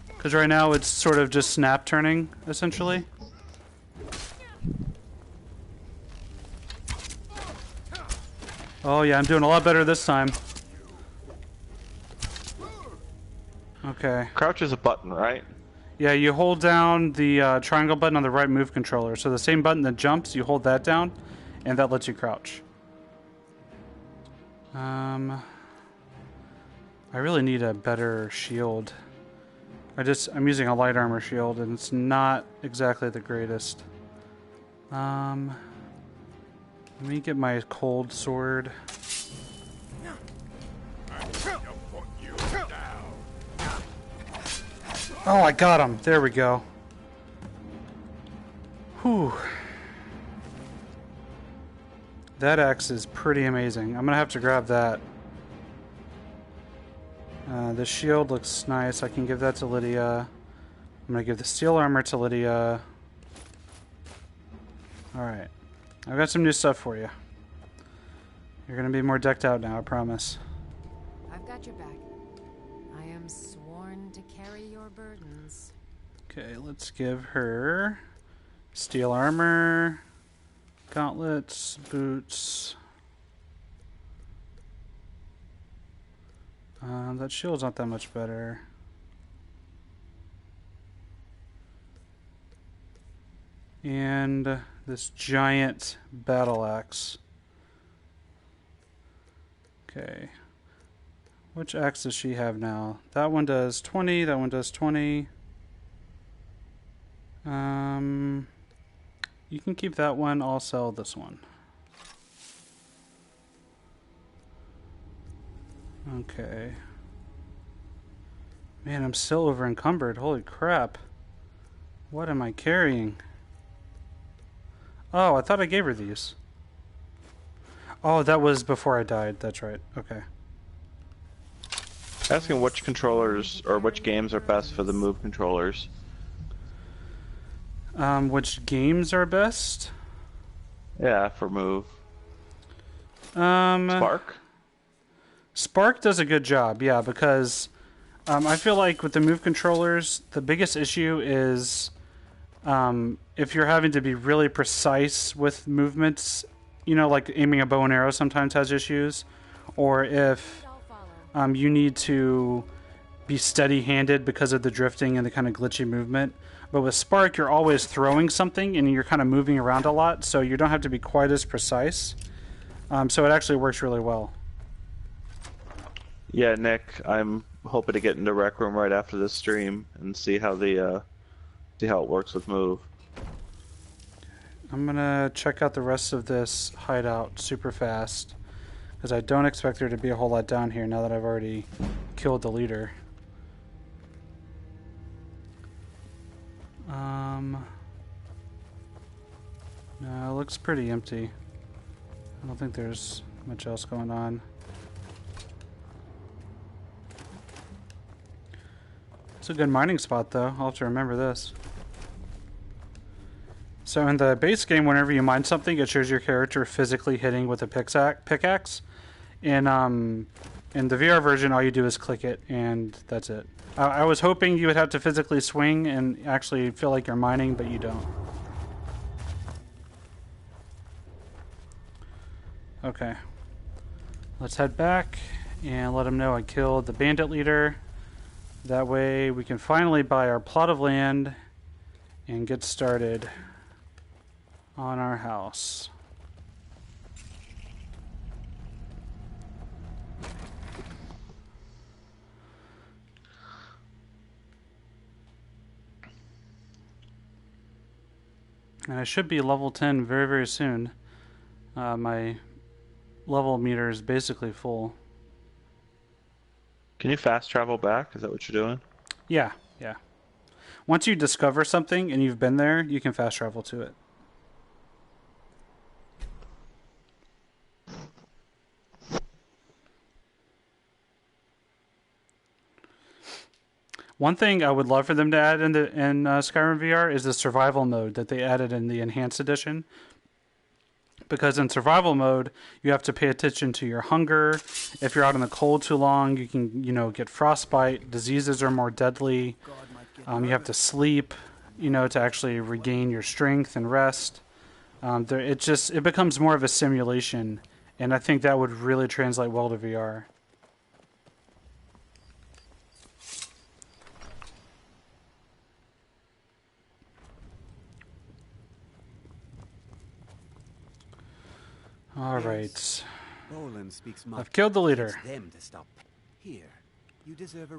Because right now it's sort of just snap turning, essentially. Oh yeah, I'm doing a lot better this time. Okay. Crouch is a button, right? Yeah, you hold down the triangle button on the right move controller. So the same button that jumps, you hold that down, and that lets you crouch. I really need a better shield. I'm using a light armor shield, and it's not exactly the greatest. Let me get my cold sword. Oh, I got him. There we go. Whew. That axe is pretty amazing. I'm gonna have to grab that. The shield looks nice. I can give that to Lydia. I'm gonna give the steel armor to Lydia. Alright. I've got some new stuff for you. You're gonna be more decked out now, I promise. I've got your back. I am sworn to carry your burdens. Okay, let's give her steel armor, gauntlets, boots. That shield's not that much better. And this giant battle axe. Okay. Which axe does she have now? That one does 20, that one does 20. You can keep that one, I'll sell this one. Okay. Man, I'm still over encumbered. Holy crap. What am I carrying? Oh, I thought I gave her these. Oh, that was before I died. That's right. Okay. Asking which controllers or which games are best for the move controllers. Which games are best? Yeah, for move. Um, Spark? Spark does a good job, yeah, because I feel like with the move controllers, the biggest issue is if you're having to be really precise with movements, you know, like aiming a bow and arrow sometimes has issues, or if you need to be steady-handed because of the drifting and the kind of glitchy movement. But with Spark, you're always throwing something and you're kind of moving around a lot, so you don't have to be quite as precise. So it actually works really well. Yeah, Nick, I'm hoping to get into Rec Room right after this stream and see how the see how it works with move. I'm gonna check out the rest of this hideout super fast, because I don't expect there to be a whole lot down here now that I've already killed the leader. No, it looks pretty empty. I don't think there's much else going on. It's a good mining spot, though. I'll have to remember this. So in the base game, whenever you mine something, it shows your character physically hitting with a pickaxe. In the VR version, all you do is click it, and that's it. I was hoping you would have to physically swing and actually feel like you're mining, but you don't. Okay. Let's head back and let him know I killed the bandit leader. That way we can finally buy our plot of land and get started on our house. And I should be level 10 very, very soon. My level meter is basically full. Can you fast travel back? Is that what you're doing? Yeah, yeah. Once you discover something and you've been there, you can fast travel to it. One thing I would love for them to add in Skyrim VR is the survival mode that they added in the Enhanced Edition. Because in survival mode, you have to pay attention to your hunger. If you're out in the cold too long, you can, get frostbite. Diseases are more deadly. You have to sleep, to actually regain your strength and rest. It becomes more of a simulation, and I think that would really translate well to VR. All right. I've killed the leader. Here, you deserve a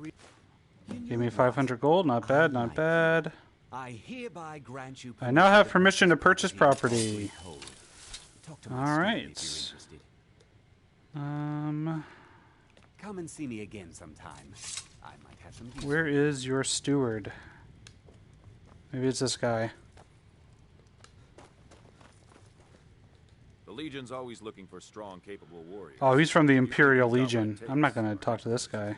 Give me 500 gold. Not bad, not bad. I hereby grant you I now have permission to purchase property. All right. Come and see me again sometime. I might have some. Where is your steward? Maybe it's this guy. The Legion's always looking for strong, capable warriors. Oh, he's from the Imperial Legion. I'm not going to talk to this guy.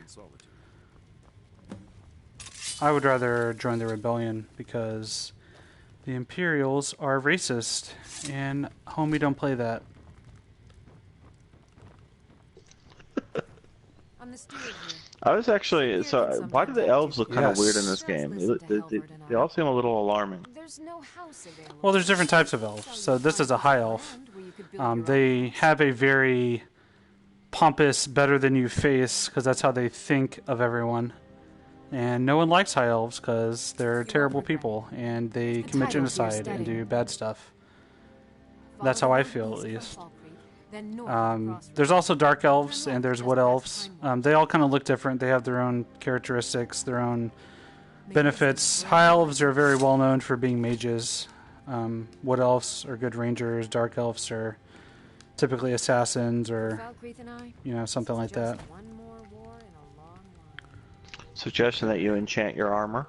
I would rather join the rebellion because the Imperials are racist, and homie, don't play that. I'm the steward here. I was actually why do the elves look kind of weird in this game? They all seem a little alarming. There's no house available. Well, there's different types of elves. So this is a high elf. They have a very pompous, better-than-you face because that's how they think of everyone. And no one likes high elves because they're terrible people and they commit genocide and do bad stuff. That's how I feel, at least. There's also dark elves and there's wood elves. They all kind of look different. They have their own characteristics, their own benefits. High elves are very well known for being mages. Wood elves are good rangers. Dark elves are typically assassins or, something like that. Suggestion that you enchant your armor.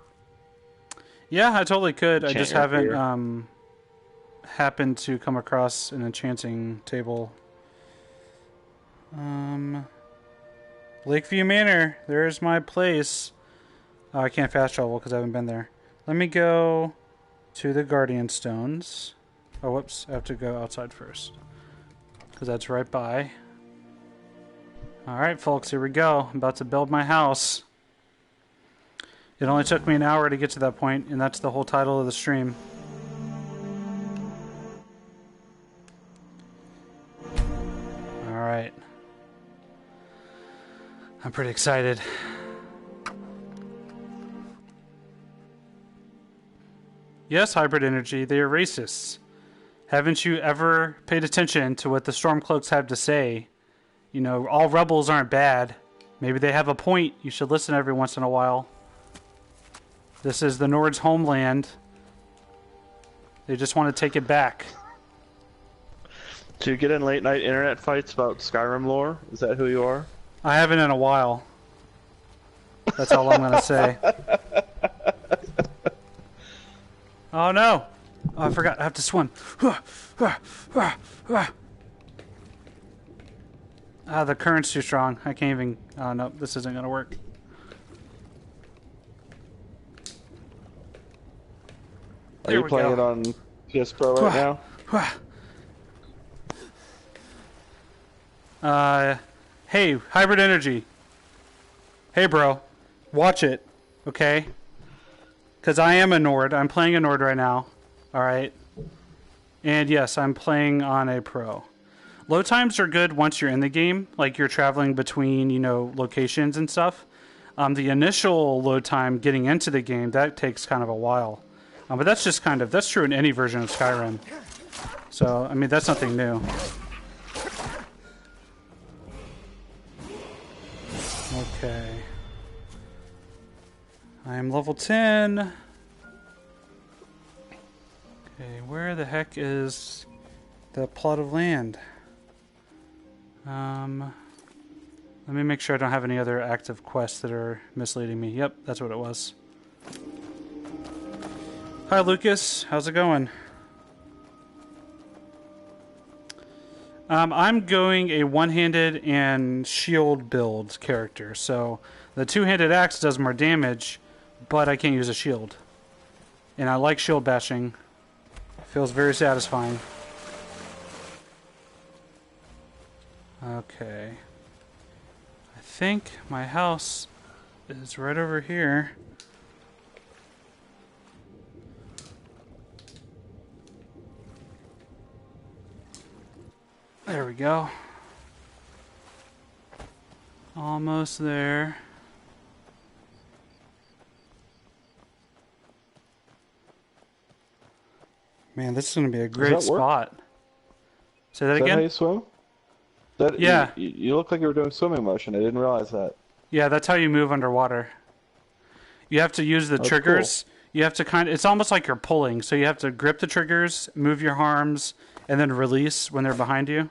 Yeah, I totally could. I just haven't happened to come across an enchanting table. Lakeview Manor. There's my place. Oh, I can't fast travel because I haven't been there. Let me go to the Guardian Stones. Oh, whoops. I have to go outside first. Because that's right by. Alright, folks. Here we go. I'm about to build my house. It only took me an hour to get to that point, and that's the whole title of the stream. Alright. I'm pretty excited. Yes, Hybrid Energy, they are racists. Haven't you ever paid attention to what the Stormcloaks have to say? You know, all rebels aren't bad. Maybe they have a point. You should listen every once in a while. This is the Nord's homeland. They just want to take it back. Do you get in late night internet fights about Skyrim lore? Is that who you are? I haven't in a while. That's all I'm going to say. Oh no! Oh, I forgot. I have to swim. The current's too strong. I can't even... Oh no, this isn't going to work. Are you playing it on PS Pro right now? Hey, Hybrid Energy. Hey, bro. Watch it, okay? Because I am a Nord. I'm playing a Nord right now. Alright? And yes, I'm playing on a Pro. Load times are good once you're in the game. Like, you're traveling between, you know, locations and stuff. The initial load time getting into the game, that takes kind of a while. But that's just kind of... That's true in any version of Skyrim. So, I mean, that's nothing new. Okay. I am level 10. Okay, where the heck is the plot of land? Let me make sure I don't have any other active quests that are misleading me. Yep, that's what it was. Hi, Lucas. How's it going? I'm going a one-handed and shield build character. So the two-handed axe does more damage, but I can't use a shield. And I like shield bashing. It feels very satisfying. Okay. I think my house is right over here. There we go. Almost there. Man, this is going to be a great spot. Say that again? Is that how you swim? Yeah. You look like you were doing swimming motion. I didn't realize that. Yeah, that's how you move underwater. You have to use the triggers. Cool. You have to it's almost like you're pulling. So you have to grip the triggers, move your arms, and then release when they're behind you.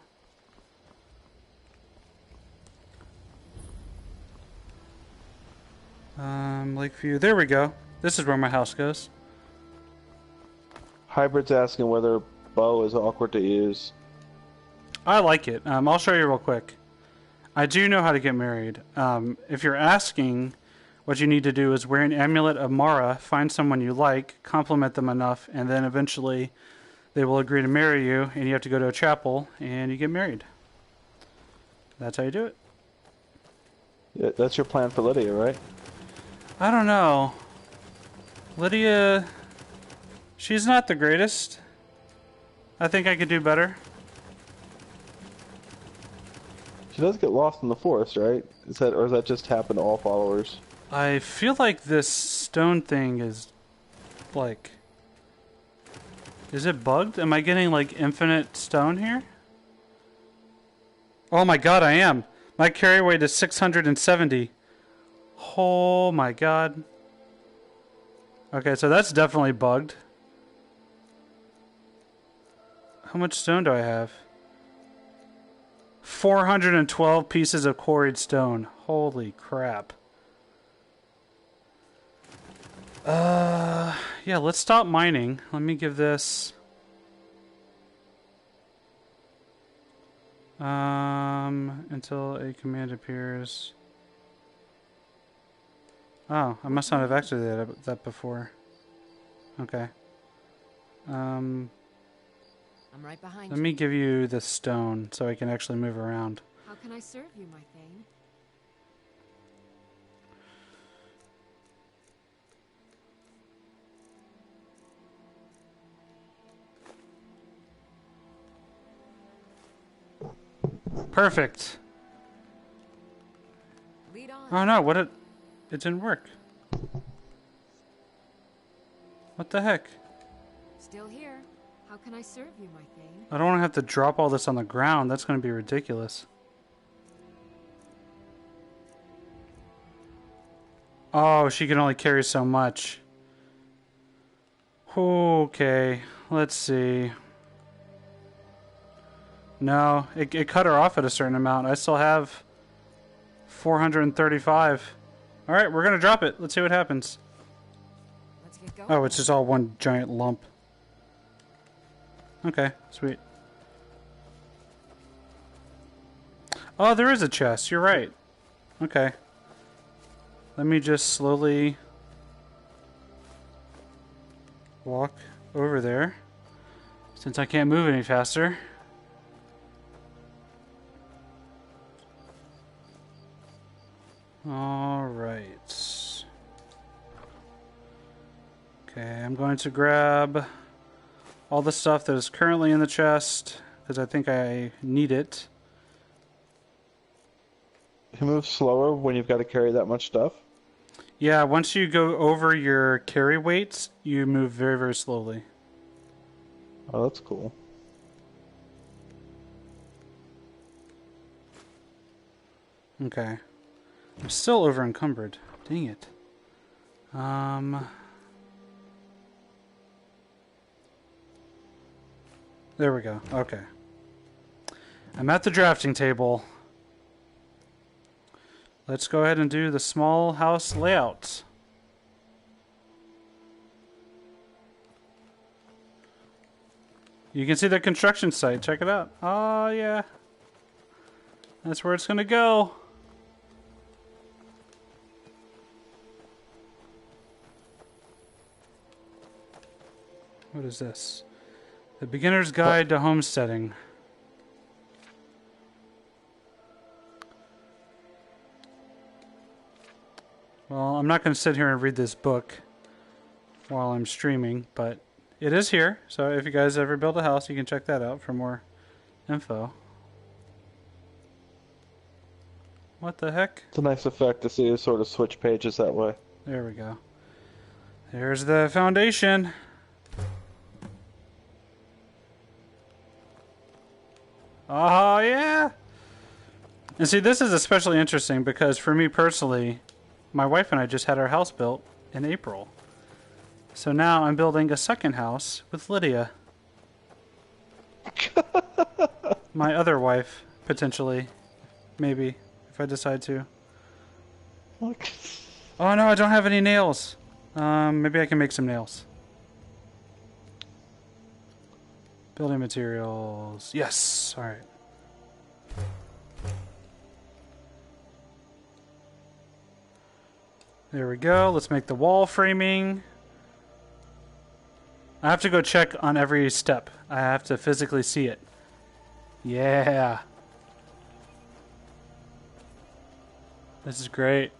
Lakeview. There we go. This is where my house goes. Hybrid's asking whether bow is awkward to use. I like it. I'll show you real quick. I do know how to get married. If you're asking, what you need to do is wear an amulet of Mara, find someone you like, compliment them enough, and then eventually they will agree to marry you, and you have to go to a chapel, and you get married. That's how you do it. Yeah, that's your plan for Lydia, right? I don't know. Lydia, she's not the greatest. I think I could do better. She does get lost in the forest, right? Or does that just happen to all followers? I feel like this stone thing is, like... Is it bugged? Am I getting, like, infinite stone here? Oh my god, I am! My carry weight is 670. Oh my god. Okay, so that's definitely bugged. How much stone do I have? 412 pieces of quarried stone. Holy crap. Yeah, let's stop mining. Let me give this... until a command appears. Oh, I must not have activated that before. Okay. I'm right behind Let you. me give you the stone so I can actually move around. How can I serve you, my Thane? Perfect. Lead on. Oh no, it didn't work. What the heck? Still here. How can I serve you, my Thane? I don't want to have to drop all this on the ground. That's going to be ridiculous. Oh, she can only carry so much. Okay, let's see. No, it cut her off at a certain amount. I still have 435. Alright, we're going to drop it. Let's see what happens. Let's get going. Oh, it's just all one giant lump. Okay, sweet. Oh, there is a chest. You're right. Okay. Let me just slowly walk over there, since I can't move any faster. Alright. Okay, I'm going to grab all the stuff that is currently in the chest, because I think I need it. You move slower when you've got to carry that much stuff? Yeah, once you go over your carry weights, you move very, very slowly. Oh, that's cool. Okay. I'm still over encumbered. Dang it. There we go. Okay. I'm at the drafting table. Let's go ahead and do the small house layout. You can see the construction site. Check it out. Oh, yeah. That's where it's going to go. What is this? The Beginner's Guide to Homesteading. Well, I'm not going to sit here and read this book while I'm streaming, but it is here. So if you guys ever build a house, you can check that out for more info. What the heck? It's a nice effect to see you sort of switch pages that way. There we go. There's the foundation. Oh, yeah. And see, this is especially interesting because for me personally, my wife and I just had our house built in April. So now I'm building a second house with Lydia. My other wife, potentially. Maybe, if I decide to. Oh no, I don't have any nails. Maybe I can make some nails. Building materials. Yes! Alright. There we go. Let's make the wall framing. I have to go check on every step. I have to physically see it. Yeah. This is great.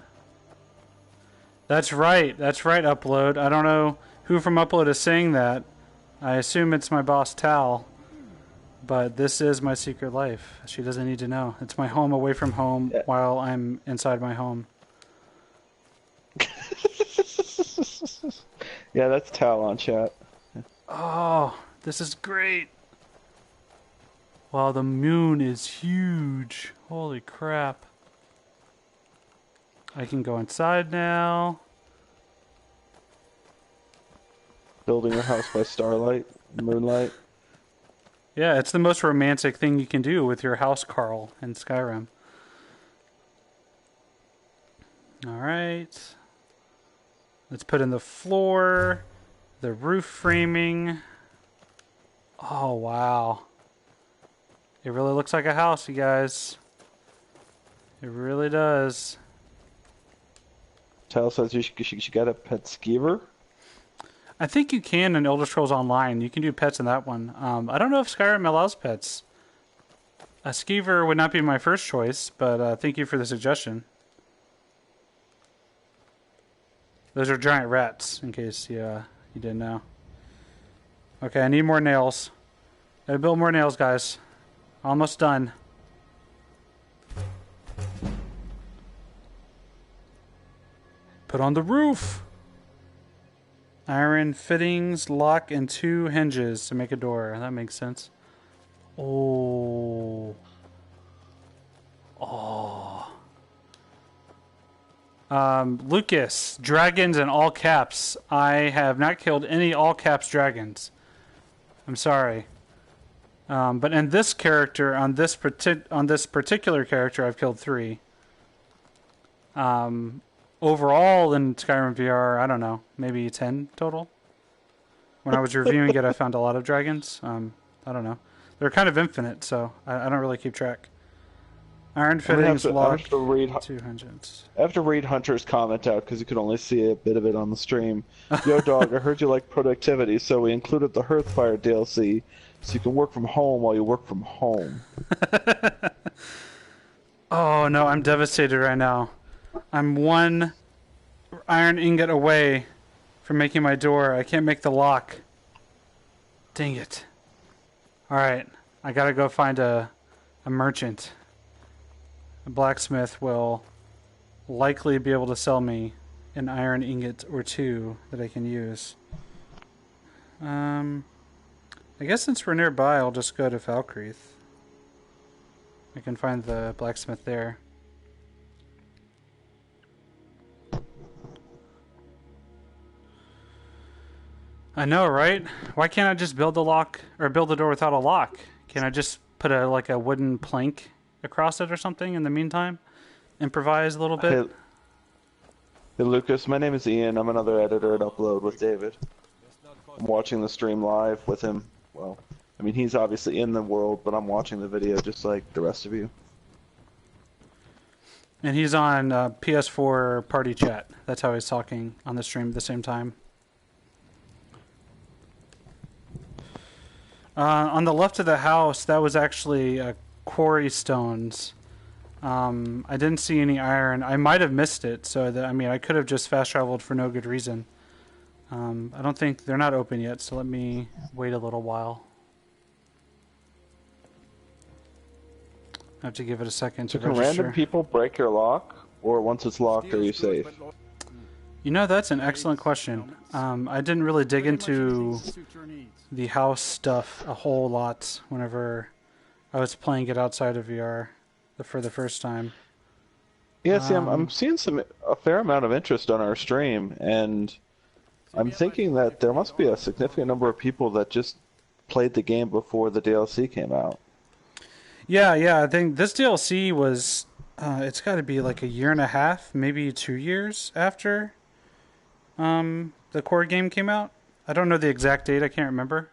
That's right. That's right, Upload. I don't know who from Upload is saying that. I assume it's my boss, Tal. But this is my secret life. She doesn't need to know. It's my home away from home while I'm inside my home. Yeah, that's Tal on chat. Oh, this is great. Wow, the moon is huge. Holy crap. I can go inside now. Building your house by starlight, moonlight. Yeah, it's the most romantic thing you can do with your house, Carl, in Skyrim. Alright. Let's put in the floor, the roof framing. Oh, wow. It really looks like a house, you guys. It really does. Tal says you got a pet skeever. I think you can in Elder Scrolls Online. You can do pets in that one. I don't know if Skyrim allows pets. A skeever would not be my first choice, but thank you for the suggestion. Those are giant rats, in case you didn't know. Okay, I need more nails. Gotta build more nails, guys. Almost done. Put on the roof! Iron fittings, lock, and 2 hinges to make a door. That makes sense. Oh. Oh. Lucas, dragons in all caps. I have not killed any all caps dragons. I'm sorry. But in this character, on this particular character, I've killed 3. Overall in Skyrim VR, I don't know, maybe 10 total. When I was reviewing it, I found a lot of dragons. I don't know. They're kind of infinite, so I don't really keep track. Iron fittings, lock, 200. I have to read Hunter's comment out because you could only see a bit of it on the stream. Yo, dog, I heard you like productivity, so we included the Hearthfire DLC so you can work from home while you work from home. Oh, no, I'm devastated right now. I'm 1 iron ingot away from making my door. I can't make the lock. Dang it. Alright, I gotta go find a merchant. A blacksmith will likely be able to sell me an iron ingot or 2 that I can use. I guess since we're nearby, I'll just go to Falkreath. I can find the blacksmith there. I know, right? Why can't I just build the lock or build the door without a lock? Can I just put a wooden plank across it or something in the meantime? Improvise a little bit? Hey Lucas, my name is Ian. I'm another editor at Upload with David. I'm watching the stream live with him. Well, I mean, he's obviously in the world, but I'm watching the video just like the rest of you. And he's on PS4 party chat. That's how he's talking on the stream at the same time. On the left of the house, that was actually quarry stones. I didn't see any iron. I might have missed it, so that, I mean, I could have just fast traveled for no good reason. I don't think they're not open yet, so let me wait a little while. I have to give it a second to register. Can random people break your lock, or once it's locked, are you safe? You know, that's an excellent question. I didn't really dig into the house stuff a whole lot whenever I was playing it outside of VR for the first time. Yeah, see, I'm seeing a fair amount of interest on our stream, and I'm thinking that there must be a significant number of people that just played the game before the DLC came out. Yeah, I think this DLC was, it's got to be like 1.5 years, maybe 2 years after the core game came out. I don't know the exact date, I can't remember.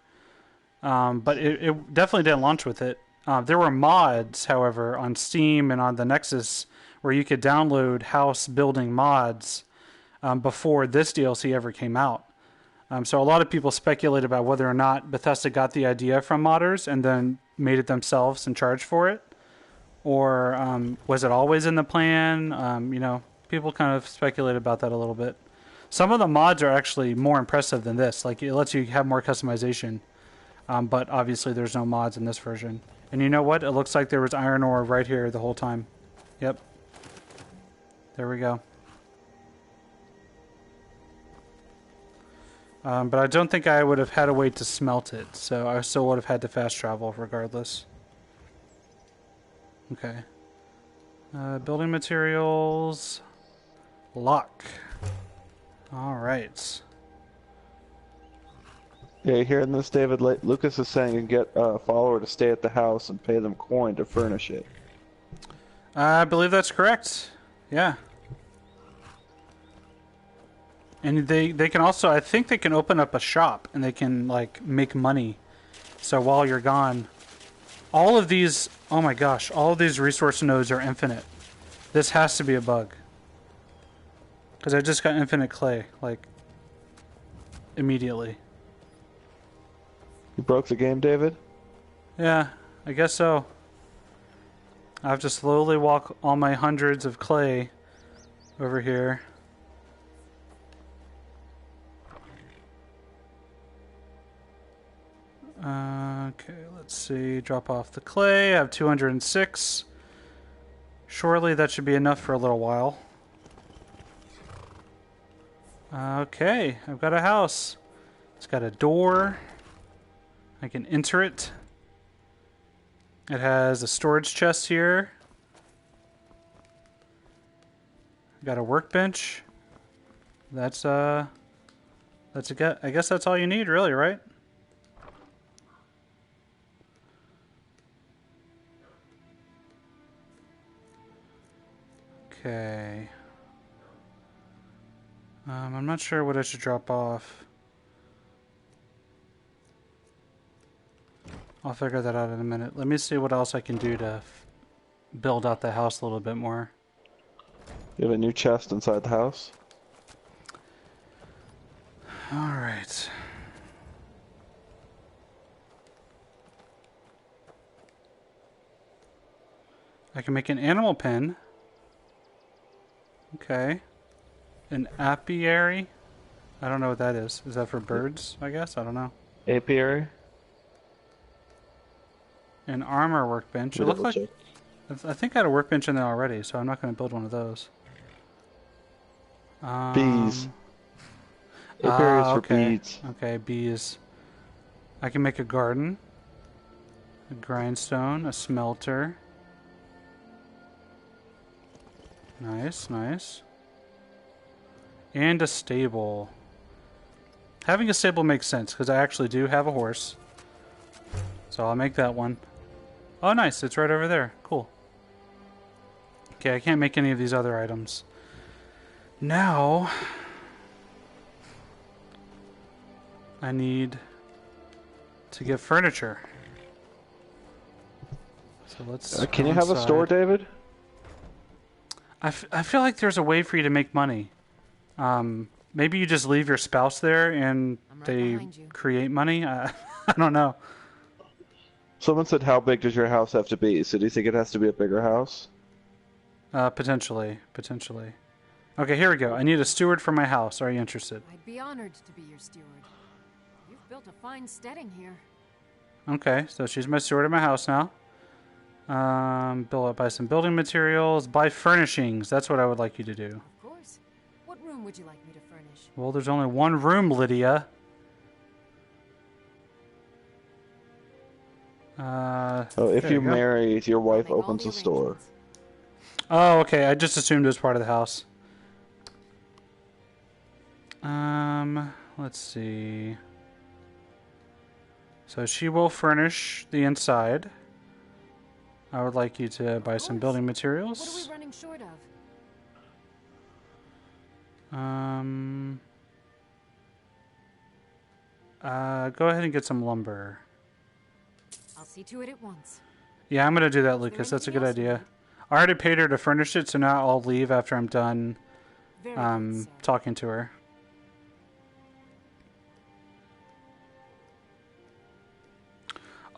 But it definitely didn't launch with it. There were mods, however, on Steam and on the Nexus where you could download house building mods before this DLC ever came out. So a lot of people speculate about whether or not Bethesda got the idea from modders and then made it themselves and charged for it. Or was it always in the plan? You know, people kind of speculate about that a little bit. Some of the mods are actually more impressive than this. Like, it lets you have more customization. But obviously there's no mods in this version. And you know what? It looks like there was iron ore right here the whole time. Yep. There we go. But I don't think I would have had a way to smelt it. So I still would have had to fast travel regardless. Okay. Building materials. Lock. Alright. Yeah, hearing this, David, Lucas is saying you can get a follower to stay at the house and pay them coin to furnish it. I believe that's correct. Yeah. And they can also, I think they can open up a shop and they can, like, make money. So while you're gone, all of these, oh my gosh, all of these resource nodes are infinite. This has to be a bug. Because I just got infinite clay. Like, immediately. You broke the game, David? Yeah, I guess so. I have to slowly walk all my hundreds of clay over here. Okay, let's see. Drop off the clay. I have 206. Surely that should be enough for a little while. Okay, I've got a house. It's got a door. I can enter it. It has a storage chest here. Got a workbench. That's I guess that's all you need, really, right? Okay. I'm not sure what I should drop off. I'll figure that out in a minute. Let me see what else I can do to build out the house a little bit more. You have a new chest inside the house? Alright. I can make an animal pen. Okay. An apiary? I don't know what that is. Is that for birds, I guess? I don't know. Apiary? An armor workbench. It looked like... I think I had a workbench in there already, so I'm not going to build one of those. Bees. Apiary is for okay. bees. Okay, bees. I can make a garden. A grindstone. A smelter. Nice, nice. And a stable. Having a stable makes sense, because I actually do have a horse. So I'll make that one. Oh, nice. It's right over there. Cool. Okay, I can't make any of these other items. Now, I need to get furniture. So let's. Can you have a store, David? I feel like there's a way for you to make money. Maybe you just leave your spouse there and they create money. I don't know. Someone said, how big does your house have to be? So do you think it has to be a bigger house? Potentially. Okay, here we go. I need a steward for my house. Are you interested? I'd be honored to be your steward. You've built a fine steading here. Okay, so she's my steward at my house now. Buy some building materials. Buy furnishings. That's what I would like you to do. Of course. What room would you like me to furnish? Well, there's only one room, Lydia. If you marry, your wife opens a store. Oh, okay. I just assumed it was part of the house. Let's see. So she will furnish the inside. I would like you to buy some building materials. What are we running short of? Go ahead and get some lumber. I'll see to it at once. Yeah, I'm gonna do that, Lucas. That's a good idea. I already paid her to furnish it, so now I'll leave after I'm done talking to her.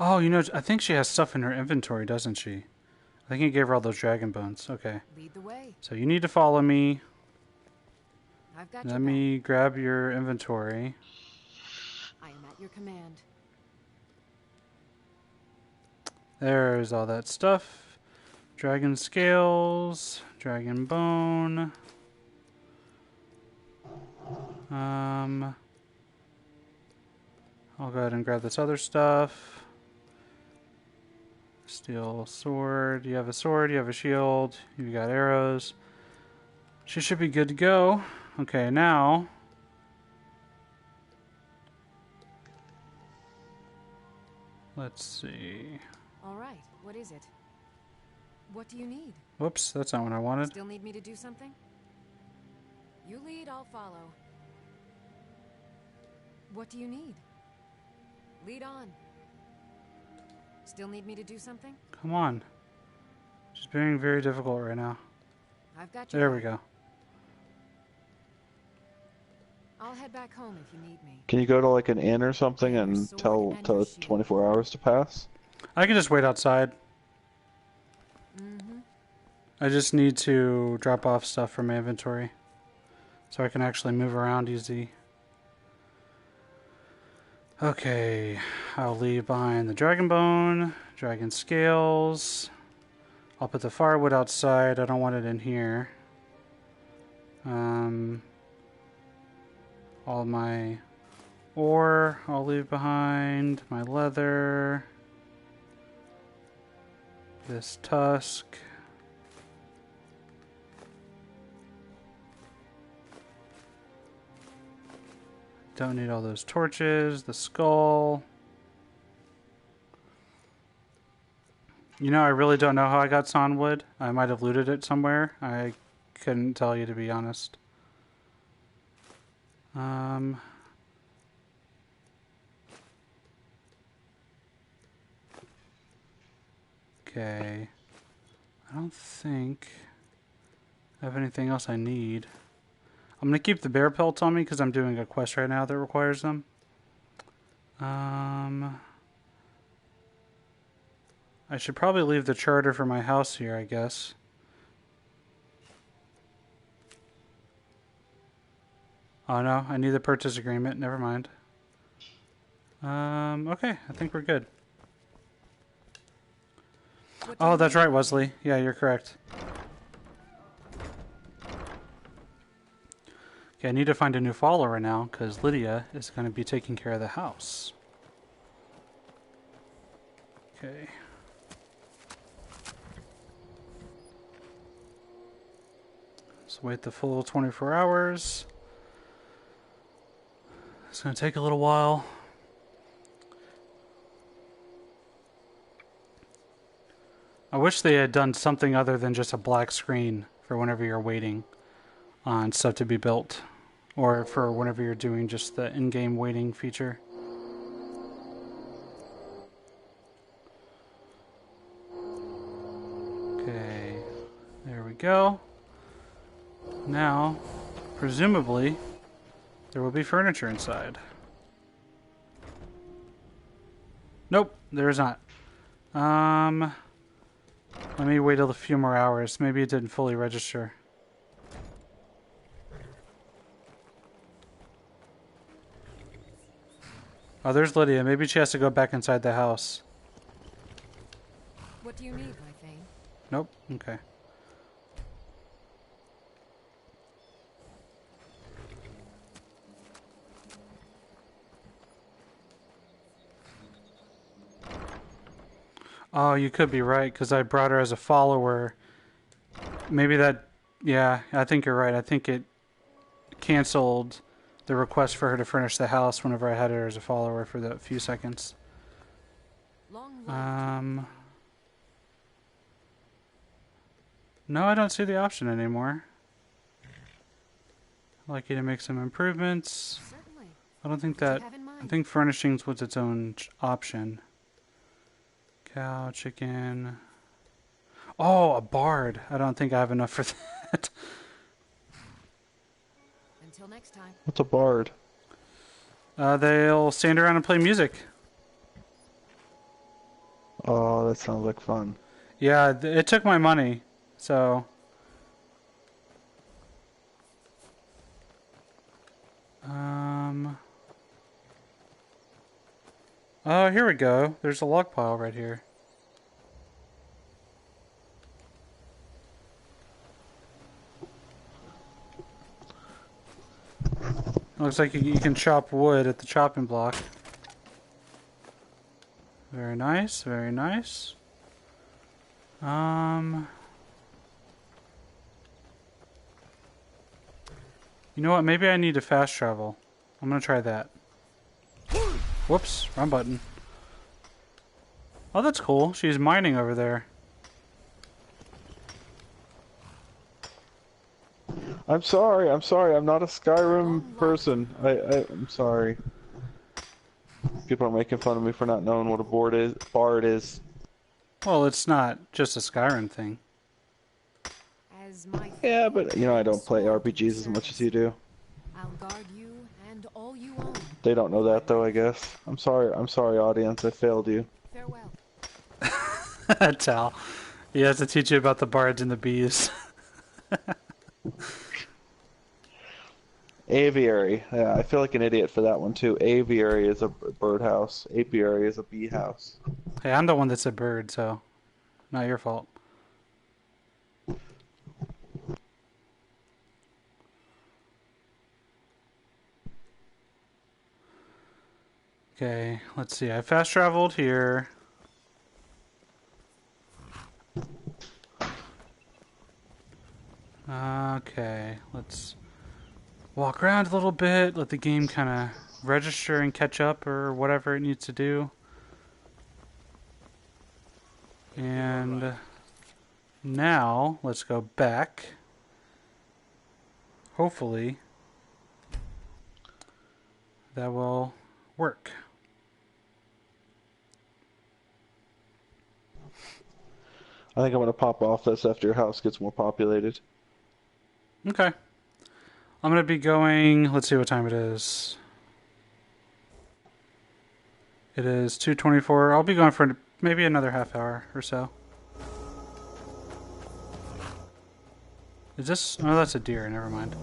Oh, you know, I think she has stuff in her inventory, doesn't she? I think he gave her all those dragon bones. Okay. Lead the way. So you need to follow me. I've got Let me grab your inventory. I am at your command. There's all that stuff. Dragon scales, dragon bone. I'll go ahead and grab this other stuff. Steel sword. You have a sword, you have a shield, you got arrows. She should be good to go. Okay, now let's see. All right, what is it? What do you need? Whoops, that's not what I wanted. Still need me to do something? You lead, I'll follow. What do you need? Lead on. Still need me to do something? Come on. She's being very difficult right now. I've got you. There we go. I'll head back home if you need me. Can you go to like an inn or something Your and sword tell and your to shield. 24 hours to pass? I can just wait outside. Mm-hmm. I just need to drop off stuff from my inventory so I can actually move around easy. Okay, I'll leave behind the dragon bone, dragon scales. I'll put the firewood outside. I don't want it in here. All my ore I'll leave behind. My leather. This tusk. Don't need all those torches. The skull. You know, I really don't know how I got sawnwood. I might have looted it somewhere. I couldn't tell you, to be honest. Okay. I don't think I have anything else I need. I'm going to keep the bear pelts on me because I'm doing a quest right now that requires them. I should probably leave the charter for my house here, I guess. Oh no, I need the purchase agreement. Never mind. Okay, I think we're good. Oh, that's right, Wesley. Yeah, you're correct. Okay, I need to find a new follower now, because Lydia is going to be taking care of the house. Okay. So wait the full 24 hours. It's going to take a little while. I wish they had done something other than just a black screen for whenever you're waiting on stuff to be built, or for whenever you're doing just the in-game waiting feature. Okay, there we go. Now, presumably, there will be furniture inside. Nope, there is not. Let me wait a few more hours. Maybe it didn't fully register. Oh, there's Lydia. Maybe she has to go back inside the house. What do you need, my Thane? Nope. Okay. Oh, you could be right, because I brought her as a follower. Maybe that... Yeah, I think you're right. I think it canceled the request for her to furnish the house whenever I had her as a follower for that few seconds. No, I don't see the option anymore. I'd like you to make some improvements. Certainly. I don't think What do you that... have in mind? I think furnishings was its own option. Cow, chicken... Oh, a bard. I don't think I have enough for that. Until next time. What's a bard? They'll stand around and play music. Oh, that sounds like fun. Yeah, it took my money, so... Oh, here we go. There's a log pile right here. Looks like you can chop wood at the chopping block. Very nice, very nice. You know what? Maybe I need to fast travel. I'm gonna try that. Whoops, wrong button. Oh, that's cool. She's mining over there. I'm sorry. I'm not a Skyrim person. I'm sorry. People are making fun of me for not knowing what a bard is. Well, it's not just a Skyrim thing. As my Yeah, but you know I don't play sworn RPGs as much as you do. I'll guard you They don't know that though, I guess. I'm sorry, audience, I failed you. Farewell. Tal. He has to teach you about the bards and the bees. Aviary. Yeah, I feel like an idiot for that one too. Aviary is a birdhouse. Apiary is a bee house. Hey, I'm the one that said bird, so not your fault. Okay, let's see. I fast traveled here. Okay, let's walk around a little bit, let the game kind of register and catch up or whatever it needs to do. And now, let's go back. Hopefully, that will work. I think I'm gonna pop off this after your house gets more populated. Okay. I'm going to be going, let's see what time it is. It is 2:24. I'll be going for maybe another half hour or so. Is this, oh, that's a deer, never mind.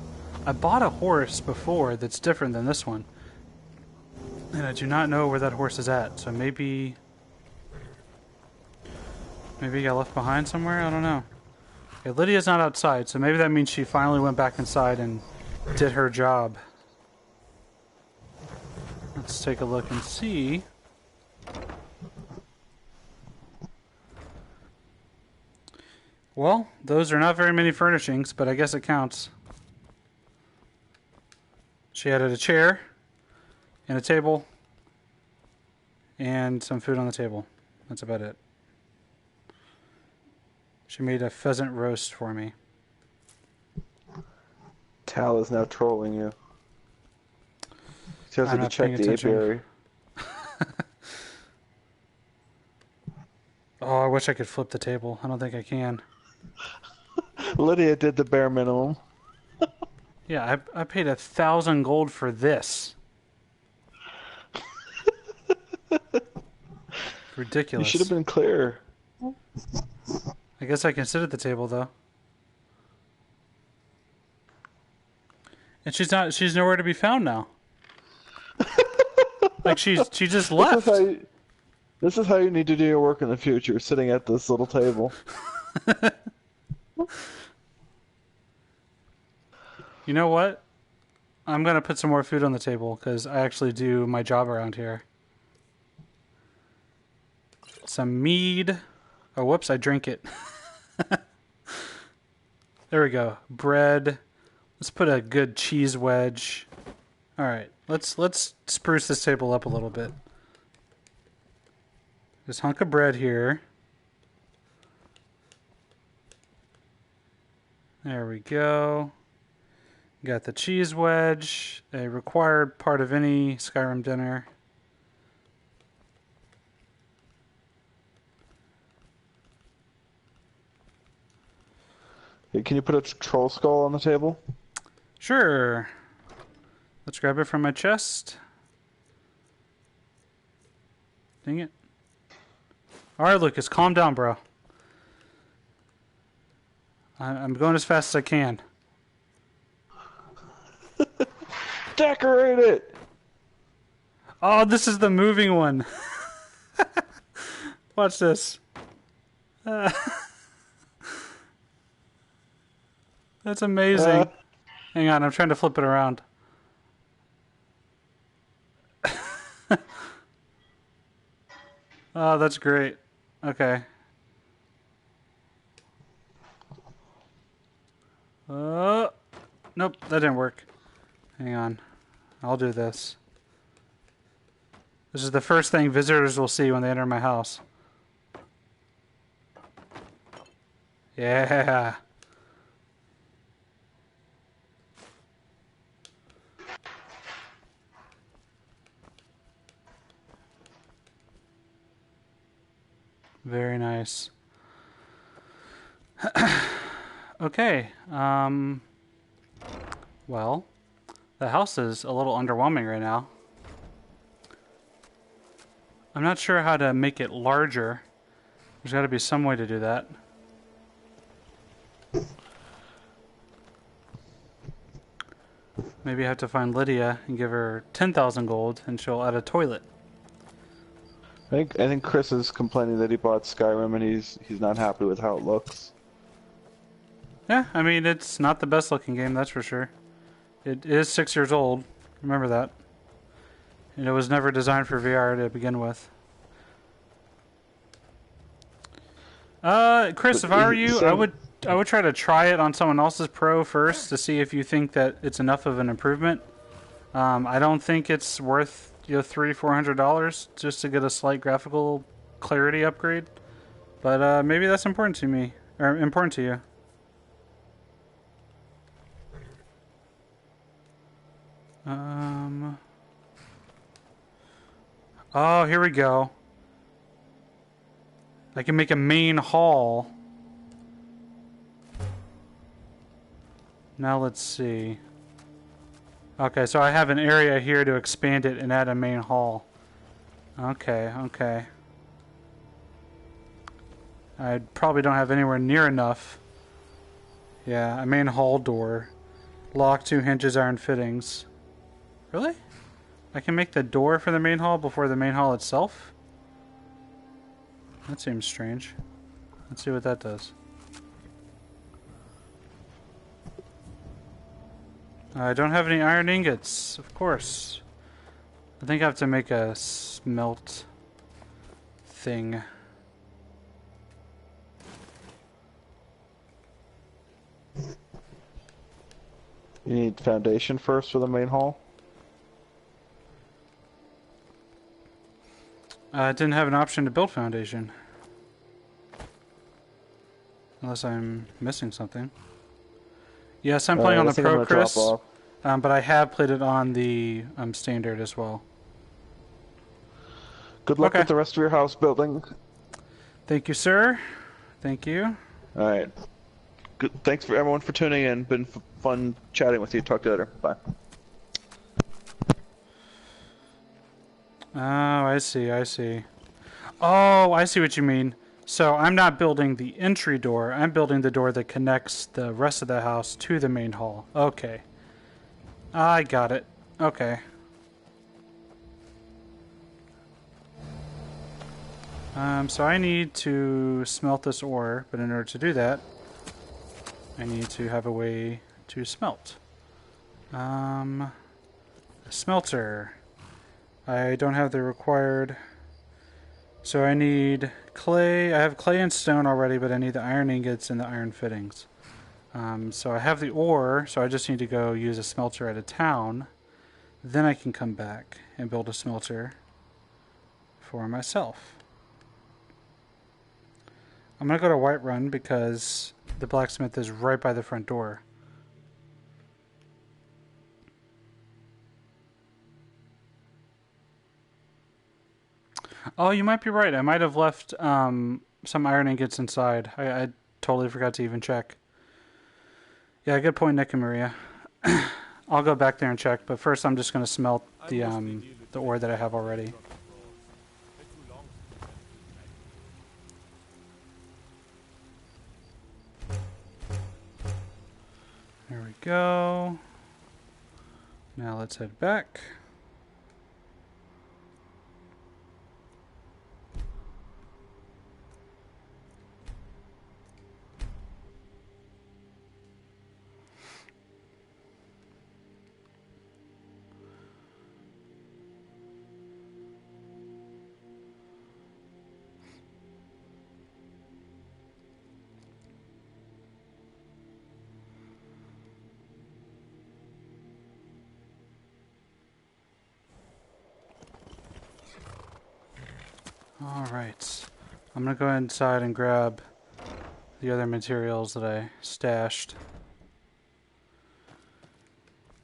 I bought a horse before that's different than this one. And I do not know where that horse is at, so maybe he got left behind somewhere? I don't know. Okay, Lydia's not outside, so maybe that means she finally went back inside and did her job. Let's take a look and see. Well, those are not very many furnishings, but I guess it counts. She added a chair and a table and some food on the table. That's about it. She made a pheasant roast for me. Tal is now trolling you. She has I'm to not check paying the attention. apiary. Oh, I wish I could flip the table. I don't think I can. Lydia did the bare minimum. Yeah, I paid 1,000 gold for this. Ridiculous. You should have been clearer. I guess I can sit at the table though. And she's nowhere to be found now. Like she just left. This is how you need to do your work in the future, sitting at this little table. You know what? I'm going to put some more food on the table because I actually do my job around here. Some mead. Oh, whoops, I drink it. There we go. Bread. Let's put a good cheese wedge. All right, let's spruce this table up a little bit. This hunk of bread here. There we go. Got the cheese wedge, a required part of any Skyrim dinner. Hey, can you put a troll skull on the table? Sure. Let's grab it from my chest. Dang it. Alright, Lucas, calm down, bro. I'm going as fast as I can. Decorate it! Oh, this is the moving one. Watch this. That's amazing. Hang on, I'm trying to flip it around. Oh, that's great. Okay. Nope, that didn't work. Hang on. I'll do this. This is the first thing visitors will see when they enter my house. Yeah. Very nice. Okay. Well, the house is a little underwhelming right now. I'm not sure how to make it larger. There's got to be some way to do that. Maybe I have to find Lydia and give her 10,000 gold, and she'll add a toilet. I think Chris is complaining that he bought Skyrim and he's not happy with how it looks. Yeah, I mean, it's not the best looking game, that's for sure. It is 6 years old. Remember that. And it was never designed for VR to begin with. Chris, if I were you, I would try to try it on someone else's Pro first to see if you think that it's enough of an improvement. I don't think it's worth $300-400 just to get a slight graphical clarity upgrade. But maybe that's important to me, or important to you. Oh, here we go. I can make a main hall. Now let's see. Okay, so I have an area here to expand it and add a main hall. Okay, okay. I probably don't have anywhere near enough. Yeah, a main hall door. Lock, 2 hinges, iron fittings. Really? I can make the door for the main hall before the main hall itself? That seems strange. Let's see what that does. I don't have any iron ingots, of course. I think I have to make a smelt thing. You need foundation first for the main hall? I didn't have an option to build foundation. Unless I'm missing something. Yes, I'm playing on the Pro, Chris. But I have played it on the standard as well. Good luck with the rest of your house building. Thank you, sir. Thank you. Alright. Good. Thanks for everyone for tuning in. Been fun chatting with you. Talk to you later. Bye. Oh, I see, I see. Oh, I see what you mean. So I'm not building the entry door. I'm building the door that connects the rest of the house to the main hall. Okay. I got it. Okay. So I need to smelt this ore, but in order to do that, I need to have a way to smelt. A smelter. I don't have the required... So I need clay. I have clay and stone already, but I need the iron ingots and the iron fittings. So I have the ore, so I just need to go use a smelter at a town. Then I can come back and build a smelter for myself. I'm going to go to Whiterun because the blacksmith is right by the front door. Oh, you might be right. I might have left some iron ingots inside. I totally forgot to even check. Yeah, good point, Nick and Maria. I'll go back there and check, but first I'm just going to smelt the ore that I have already. There we go. Now let's head back. Alright, I'm going to go inside and grab the other materials that I stashed.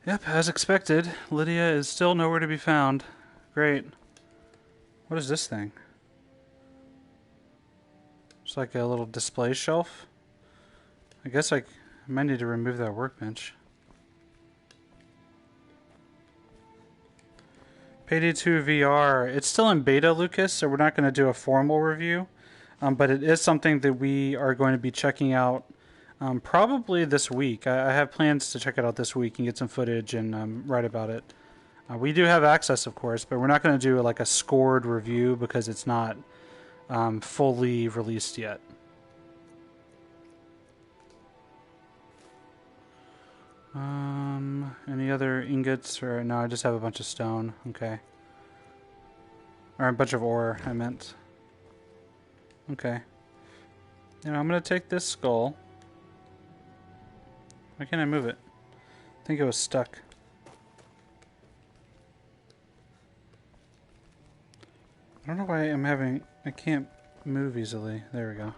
Yep, as expected, Lydia is still nowhere to be found. Great. What is this thing? It's like a little display shelf. I guess I might need to remove that workbench. 82 VR. It's still in beta, Lucas, so we're not going to do a formal review. But it is something that we are going to be checking out probably this week. I have plans to check it out this week and get some footage and write about it. We do have access, of course, but we're not going to do like a scored review because it's not fully released yet. Any other ingots? Or no, I just have a bunch of stone. Okay. Or a bunch of ore, I meant. Okay. Now I'm going to take this skull. Why can't I move it? I think it was stuck. I don't know why I'm having... I can't move easily. There we go.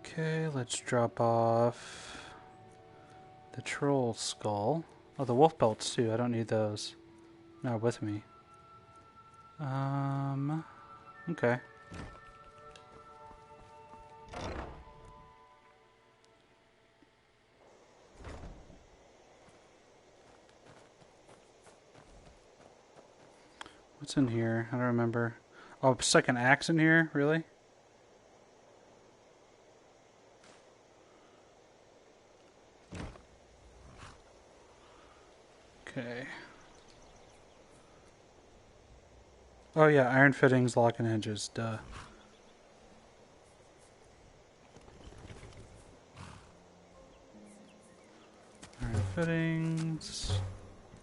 Okay, let's drop off the troll skull. Oh, the wolf pelts too. I don't need those. Not with me. Okay. What's in here? I don't remember. Oh, second axe in here? Really? Okay. Oh yeah, iron fittings, lock and hinges. Duh. Iron fittings.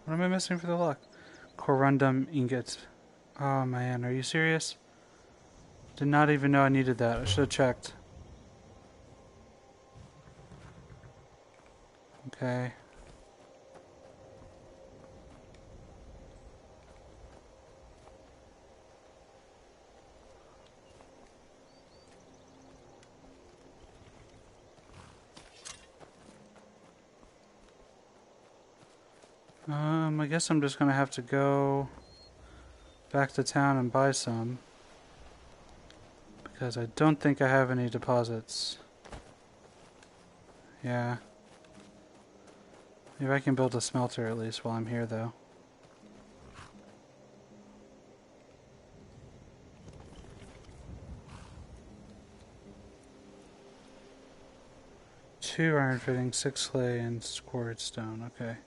What am I missing for the lock? Corundum ingots. Oh man, are you serious? Did not even know I needed that. I should have checked. Okay. I guess I'm just gonna have to go back to town and buy some. Because I don't think I have any deposits. Yeah. Maybe I can build a smelter at least while I'm here though. Two iron fittings, 6 clay, and quarried stone. Okay.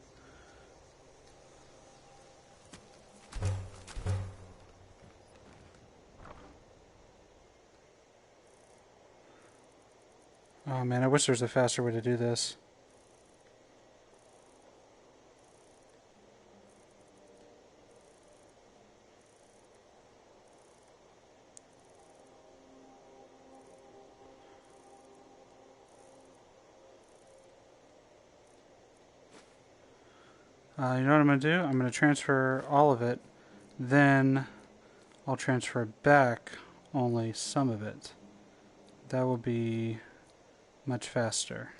Oh man, I wish there was a faster way to do this. You know what I'm going to do? I'm going to transfer all of it. Then I'll transfer back only some of it. That will be much faster.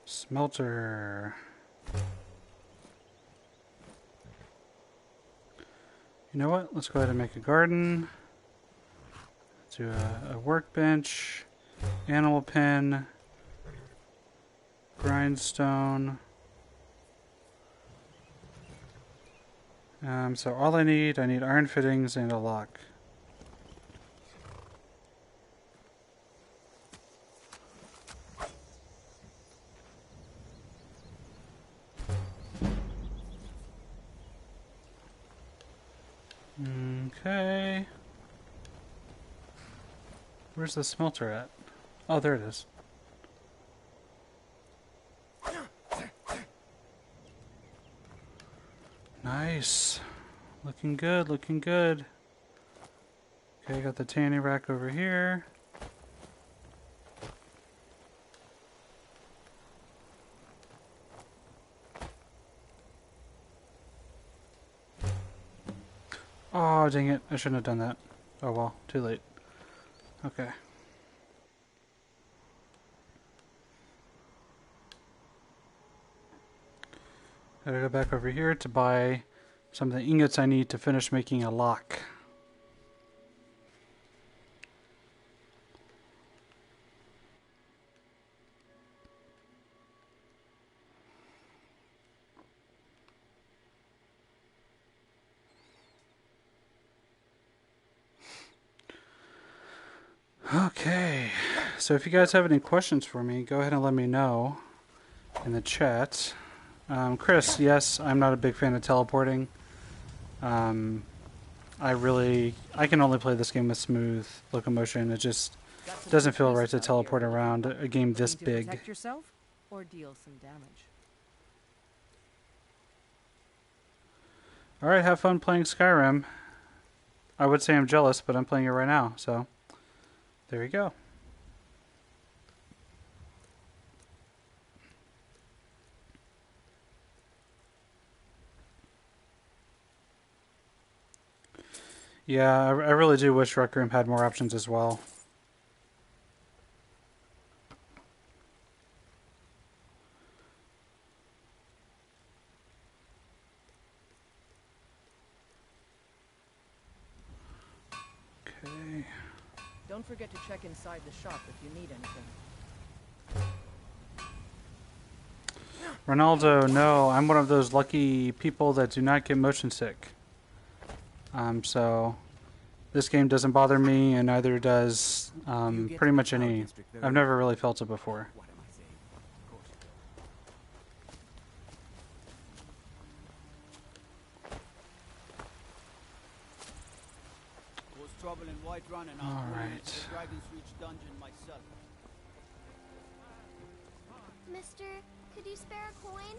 Smelter. You know what? Let's go ahead and make a garden. Do a workbench, animal pen, grindstone. So all I need iron fittings and a lock. Okay. Where's the smelter at? Oh, there it is. Nice. Looking good, looking good. Okay, got the tanning rack over here. Oh, dang it. I shouldn't have done that. Oh well, too late. Okay. Gotta go back over here to buy some of the ingots I need to finish making a lock. Okay, so if you guys have any questions for me, go ahead and let me know in the chat. Chris, yes, I'm not a big fan of teleporting. I can only play this game with smooth locomotion. It just doesn't feel right to teleport around a game this big. Protect yourself or deal some damage. Alright, have fun playing Skyrim. I would say I'm jealous, but I'm playing it right now, so there you go. Yeah, I really do wish Rec Room had more options as well. Okay. Don't forget to check inside the shop if you need anything. Ronaldo, no, I'm one of those lucky people that do not get motion sick. So this game doesn't bother me, and neither does pretty much any. I've never really felt it before. What am I saying? Of course you Was trouble in Whiterun and All I'm going right. to the Dragon's Reach dungeon myself. Mister, could you spare a coin?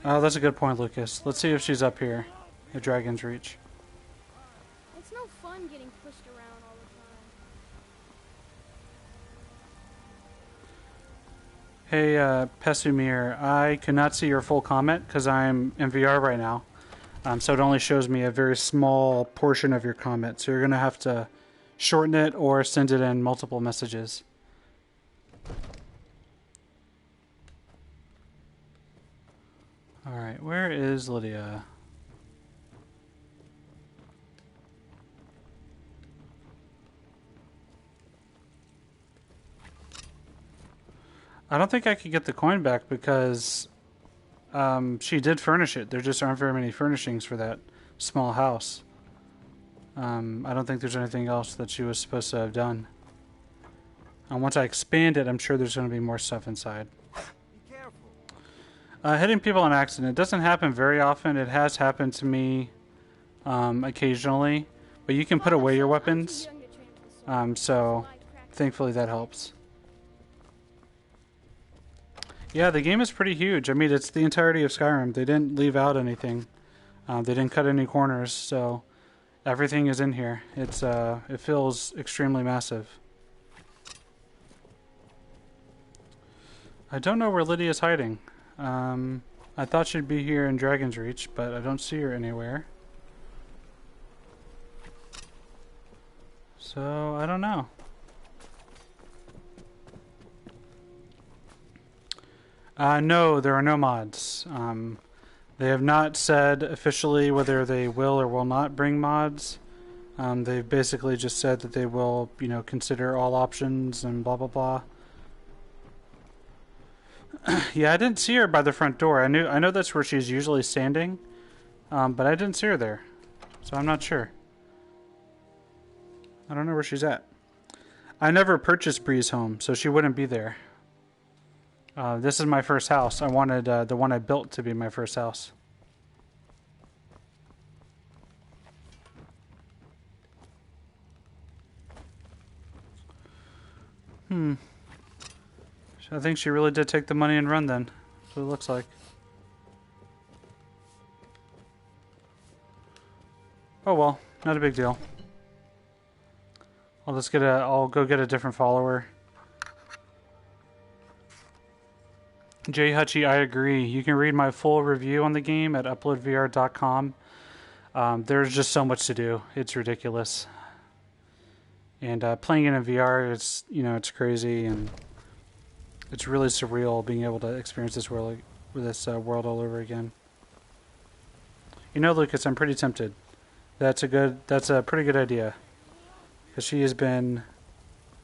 Oh, that's a good point, Lucas. Let's see if she's up here at Dragon's Reach. It's no fun getting pushed around all the time. Hey, Pesumir, I cannot see your full comment because I'm in VR right now. So it only shows me a very small portion of your comment. So you're going to have to shorten it or send it in multiple messages. Alright, where is Lydia? I don't think I could get the coin back because she did furnish it. There just aren't very many furnishings for that small house. I don't think there's anything else that she was supposed to have done. And once I expand it, I'm sure there's going to be more stuff inside. Be careful. Hitting people on accident. It doesn't happen very often. It has happened to me occasionally. But you can put away your weapons. So thankfully that helps. Yeah, the game is pretty huge. I mean, it's the entirety of Skyrim. They didn't leave out anything. They didn't cut any corners, so everything is in here. It feels extremely massive. I don't know where Lydia's hiding. I thought she'd be here in Dragon's Reach, but I don't see her anywhere. So, I don't know. No, there are no mods. They have not said officially whether they will or will not bring mods. They've basically just said that they will, consider all options and blah blah blah. Yeah, I didn't see her by the front door. I know that's where she's usually standing, but I didn't see her there, so I'm not sure. I don't know where she's at. I never purchased Bree's home, so she wouldn't be there. This is my first house. I wanted the one I built to be my first house. I think she really did take the money and run then. That's what it looks like. Oh well, not a big deal. I'll go get a different follower. Jay Hutchie, I agree. You can read my full review on the game at uploadvr.com. There's just so much to do. It's ridiculous. And playing it in VR, it's crazy, and it's really surreal being able to experience this world all over again. You know, Lucas, I'm pretty tempted. That's a pretty good idea. Because she has been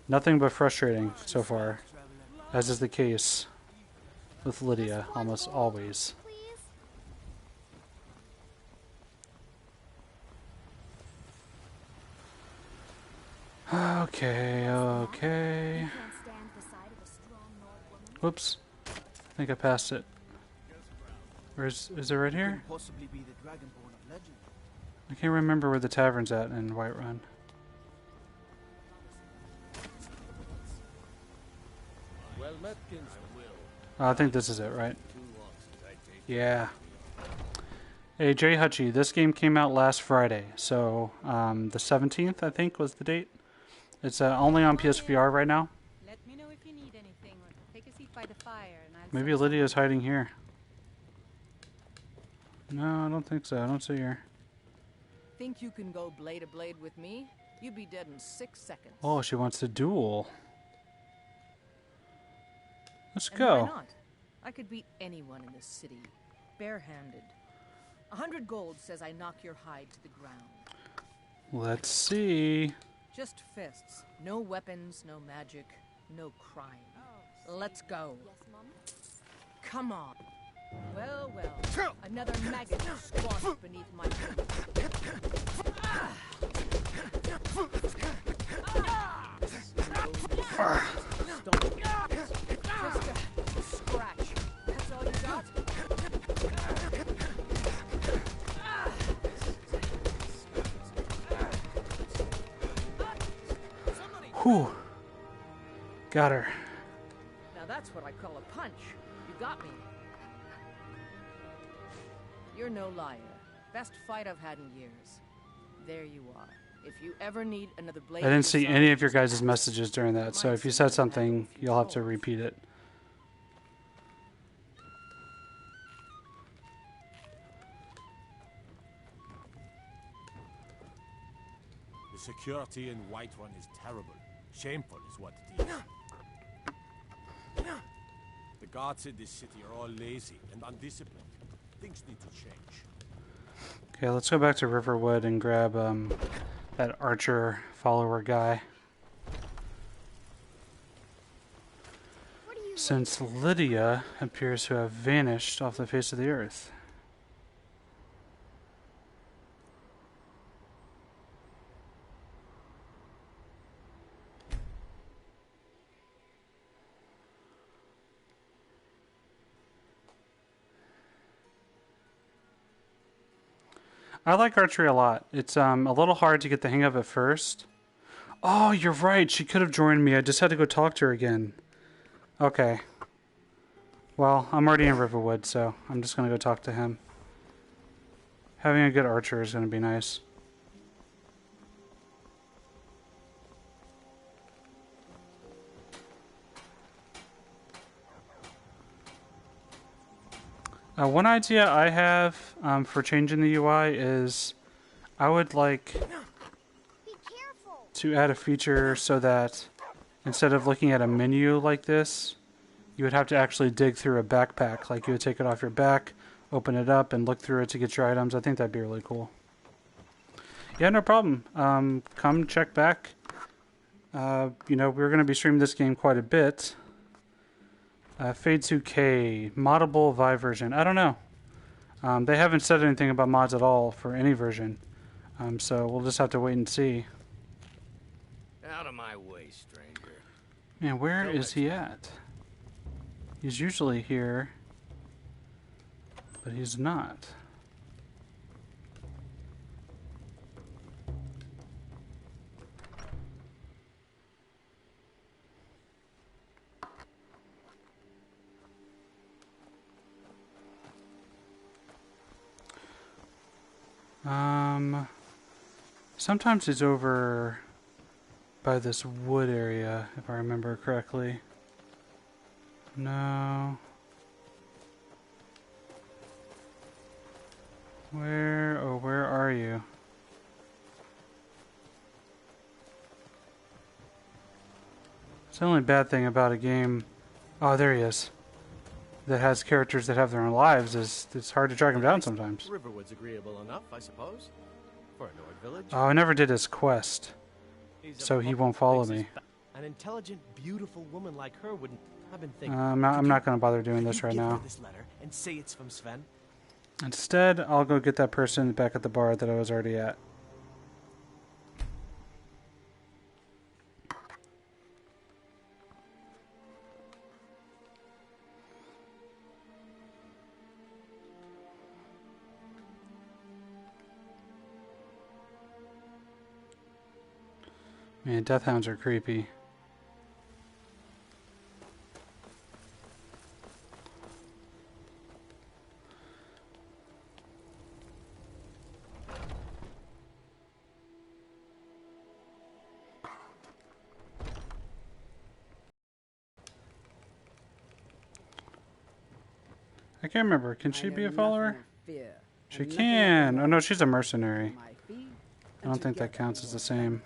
nothing but frustrating so far, as is the case with Lydia, almost always. Please? Okay. You can't stand the sight of a strong Nord woman. Whoops. I think I passed it. Or is it right here? Possibly be the Dragonborn of legend. I can't remember where the tavern's at in Whiterun. Well met, Kinsman. I think this is it, right? Yeah. Hey, Jay Hutchie, this game came out last Friday, so the 17th, I think, was the date. It's only on PSVR right now. Let me know if you need anything, or take a seat by the fire, and I'll Maybe Lydia's hiding here. No, I don't think so. I don't see her. Think you can go blade to blade with me? You'd be dead in 6 seconds. Oh, she wants to duel. Let's And go. why not? I could beat anyone in this city, barehanded. 100 gold says I knock your hide to the ground. Let's see. Just fists. No weapons, no magic, no crime. Let's go. Yes, Mom? Come on. Well, well. Another maggot squashed beneath my feet. Just a scratch. That's all you got? Whew. Got her. Now that's what I call a punch. You got me. You're no liar. Best fight I've had in years. There you are. If you ever need another blade, I didn't see any of your guys' messages during that, so if you said something, you'll have to repeat it. The security in Whiterun is terrible. Shameful is what it is. The guards in this city are all lazy and undisciplined. Things need to change. Okay, let's go back to Riverwood and grab that archer follower guy. Since Lydia appears to have vanished off the face of the earth. I like archery a lot. It's a little hard to get the hang of at first. Oh, you're right. She could have joined me. I just had to go talk to her again. Okay. Well, I'm already in Riverwood, so I'm just going to go talk to him. Having a good archer is going to be nice. One idea I have for changing the UI is I would like to add a feature so that instead of looking at a menu like this, you would have to actually dig through a backpack. Like you would take it off your back, open it up, and look through it to get your items. I think that'd be really cool. Yeah, no problem. Come check back. You know, we're going to be streaming this game quite a bit. Fade 2K, moddable Vi version. I don't know. They haven't said anything about mods at all for any version. So we'll just have to wait and see. Out of my way, stranger. Man, where is he at? He's usually here, but he's not. Sometimes he's over by this wood area, if I remember correctly. No. Where are you? It's the only bad thing about a game. Oh, there he is. that has characters that have their own lives it's hard to track them down sometimes. Riverwood's agreeable enough, I suppose. For a Nord village. Oh, I never did his quest, so he won't follow me. An intelligent, beautiful woman like her wouldn't. I've been thinking. I'm not going to bother doing this right now. This letter and say it's from Sven. Instead, I'll go get that person back at the bar that I was already at. Man, death hounds are creepy. I can't remember. Can she be a follower? She can. Oh no, she's a mercenary. I don't think that counts as the same.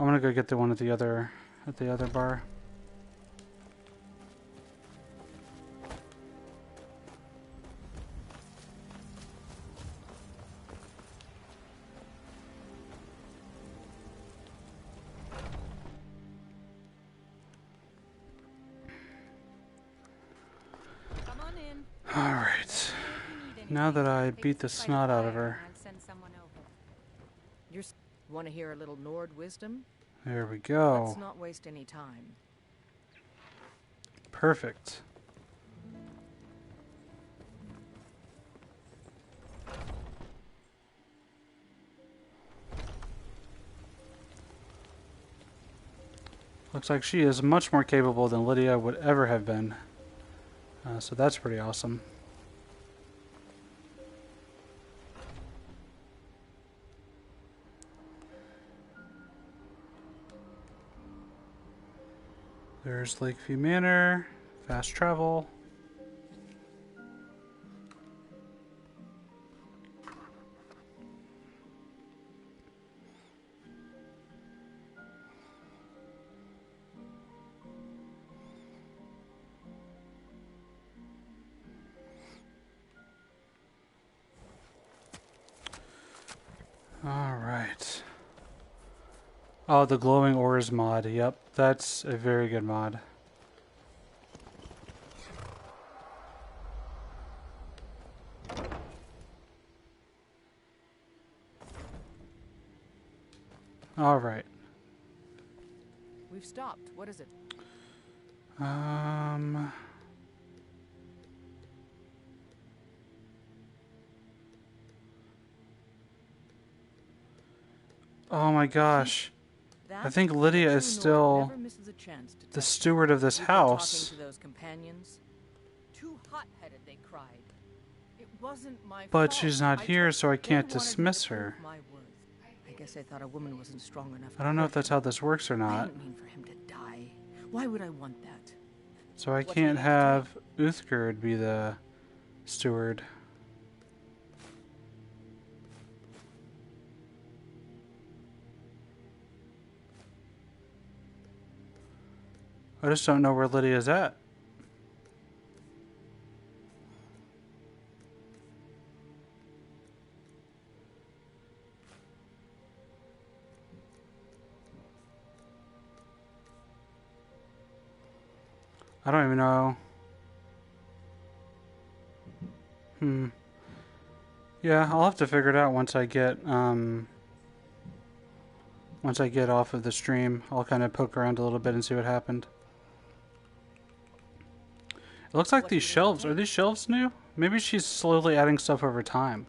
I'm gonna go get the one at the other bar. All right. Now that I beat the snot out of her. You want to hear a little Nord wisdom? There we go. Let's not waste any time. Perfect. Looks like she is much more capable than Lydia would ever have been. So that's pretty awesome. There's Lakeview Manor, fast travel. All right. Oh, the glowing ores mod. Yep, that's a very good mod. All right. We've stopped. What is it? Oh my gosh. I think Lydia is still the steward of this house. Talking to those companions. Too hot-headed, they cried. It wasn't my But fault. she's not here, so I can't dismiss her. I guess I thought a woman wasn't strong enough. I don't know if that's how this works or I not. didn't mean for him to die. Why would I want that? So I can't have Uthgerd be the steward. I just don't know where Lydia's at. I don't even know. Yeah, I'll have to figure it out once I get off of the stream. I'll kind of poke around a little bit and see what happened. It looks like these shelves, are these shelves new? Maybe she's slowly adding stuff over time.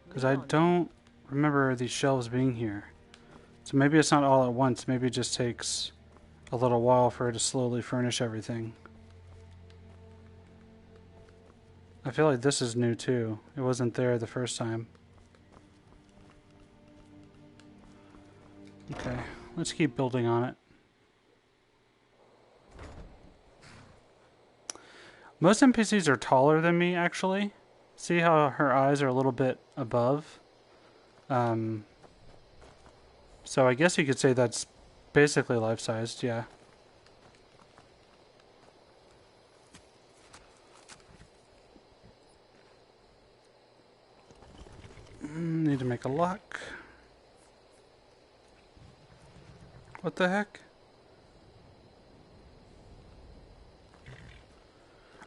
Because I don't remember these shelves being here. So maybe it's not all at once. Maybe it just takes a little while for her to slowly furnish everything. I feel like this is new too. It wasn't there the first time. Okay, let's keep building on it. Most NPCs are taller than me, actually. See how her eyes are a little bit above? So I guess you could say that's basically life-sized, yeah. make a lock. What the heck?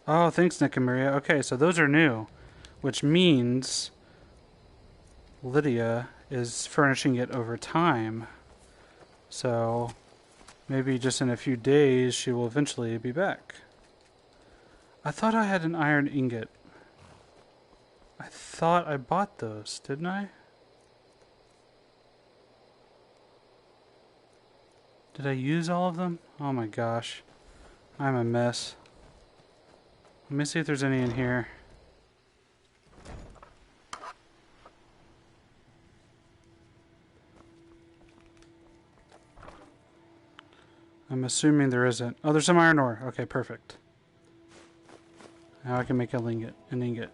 Oh, thanks, Nick and Maria. Okay, so those are new, which means Lydia is furnishing it over time. So maybe just in a few days she will eventually be back. I thought I had an iron ingot. I thought I bought those, didn't I? Did I use all of them? Oh my gosh. I'm a mess. Let me see if there's any in here. I'm assuming there isn't. Oh, there's some iron ore. Okay, perfect. Now I can make an ingot.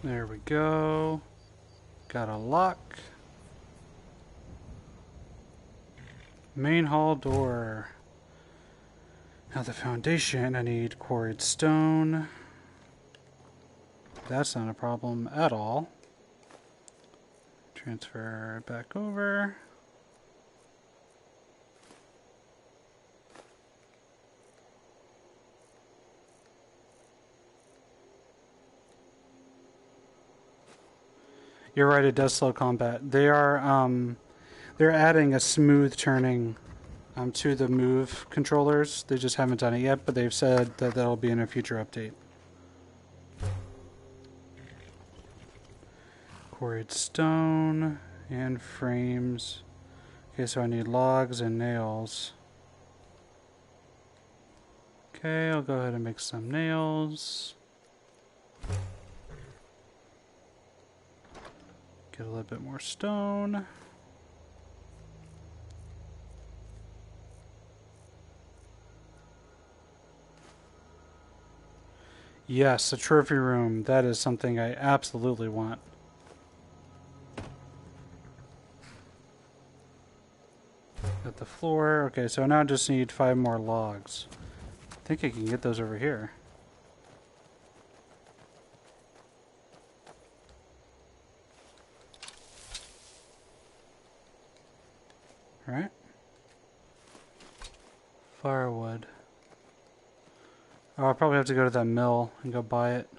There we go. Got a lock. Main hall door. Now the foundation, I need quarried stone. That's not a problem at all. Transfer it back over. You're right, it does slow combat. They are, they're adding a smooth turning to the move controllers. They just haven't done it yet, but they've said that that'll be in a future update. Quarried stone and frames. Okay, so I need logs and nails. Okay, I'll go ahead and make some nails. Get a little bit more stone. Yes, a trophy room. That is something I absolutely want. Got the floor. Okay, so now I just need 5 more logs. I think I can get those over here. Alright. Firewood. Oh, I'll probably have to go to that mill and go buy it.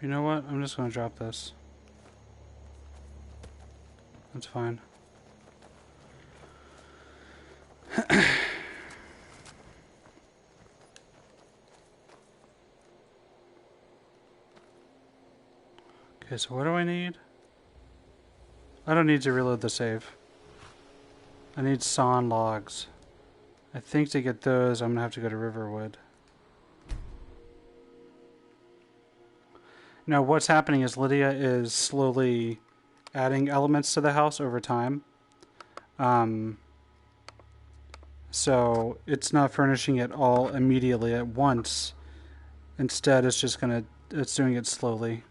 You know what? I'm just going to drop this. That's fine. Okay, so what do I need? I don't need to reload the save. I need sawn logs. I think to get those, I'm going to have to go to Riverwood. Now, what's happening is Lydia is slowly adding elements to the house over time. So it's not furnishing it all immediately at once. Instead, it's just it's doing it slowly.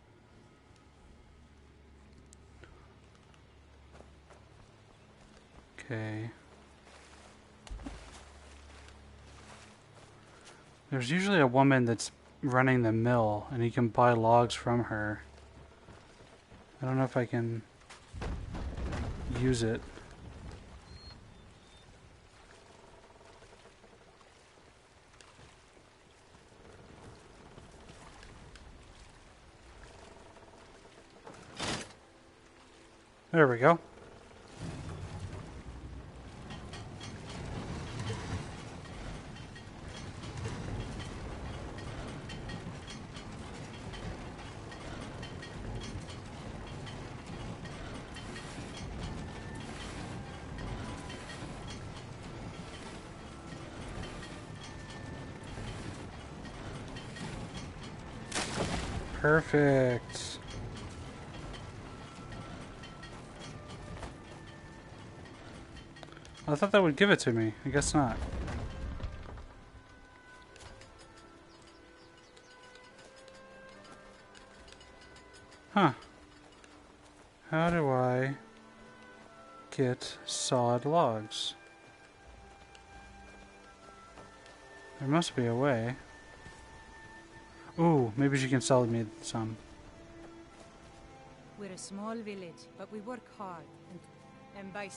Okay. There's usually a woman that's running the mill, and you can buy logs from her. I don't know if I can use it. There we go. Perfect. I thought that would give it to me. I guess not. Huh. How do I get sawed logs? There must be a way. Ooh, maybe she can sell me some. We're a small village, but we work hard. And by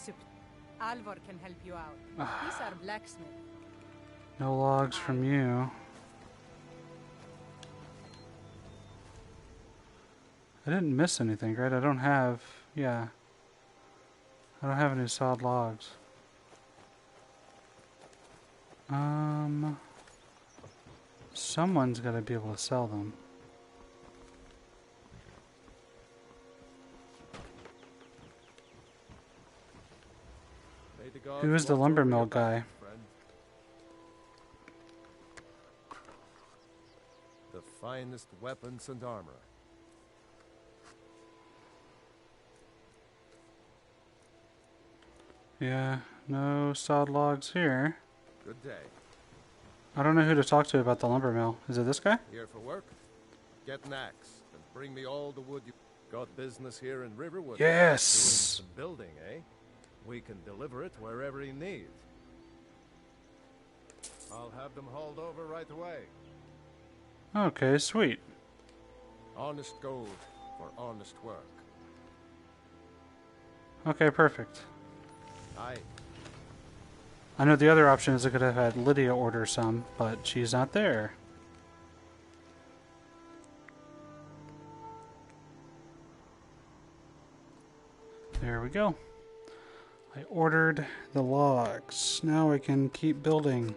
Alvor can help you out. He's our blacksmith. No logs from you. I didn't miss anything, right? I don't have... Yeah. I don't have any sawed logs. Someone's got to be able to sell them. Who is the lumber mill guy? The finest weapons and armor. Yeah, no sawed logs here. Good day. I don't know who to talk to about the lumber mill. Is it this guy? Here for work? Get an axe and bring me all the wood you got. Business here in Riverwood. Yes. Doing some building, eh? We can deliver it wherever he needs. I'll have them hauled over right away. Okay, sweet. Honest gold for honest work. Okay, perfect. Aye. I know the other option is I could have had Lydia order some, but she's not there. There we go. I ordered the logs. Now I can keep building.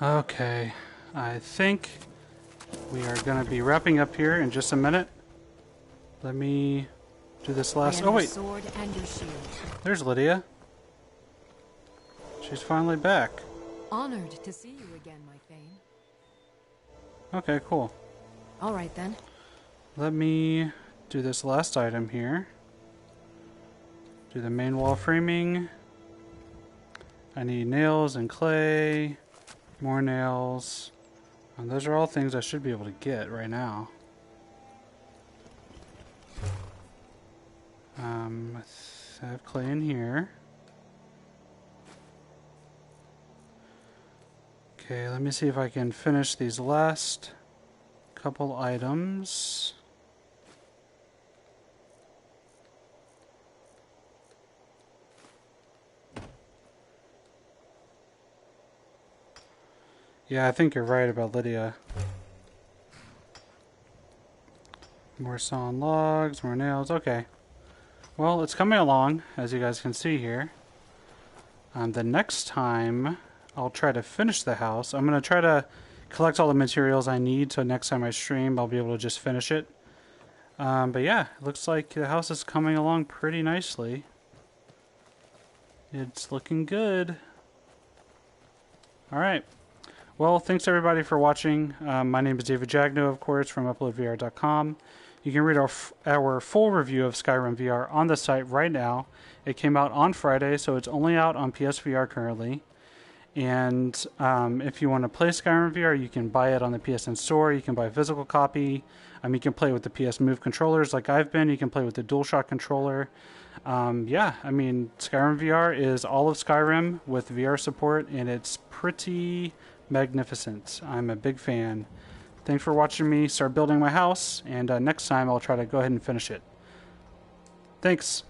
Okay, I think we are going to be wrapping up here in just a minute. Let me do this last... Oh, wait. Sword and your shield. There's Lydia. She's finally back. Honored to see you again, my Thane. Okay, cool. All right, then. Let me do this last item here. Do the main wall framing. I need nails and clay. More nails. And those are all things I should be able to get right now. I have clay in here. Okay, let me see if I can finish these last couple items. Yeah, I think you're right about Lydia. More sawn logs, more nails. Okay. Well, it's coming along, as you guys can see here. The next time, I'll try to finish the house. I'm going to try to collect all the materials I need, so next time I stream, I'll be able to just finish it. But yeah, it looks like the house is coming along pretty nicely. It's looking good. Alright. Well, thanks everybody for watching. My name is David Jagno, of course, from uploadvr.com. You can read our full review of Skyrim VR on the site right now. It came out on Friday, so it's only out on PSVR currently. And if you want to play Skyrim VR, you can buy it on the PSN store. You can buy a physical copy. You can play with the PS Move controllers like I've been. You can play with the DualShock controller. Yeah, I mean, Skyrim VR is all of Skyrim with VR support, and it's pretty magnificent. I'm a big fan. Thanks for watching me start building my house, and next time I'll try to go ahead and finish it. Thanks.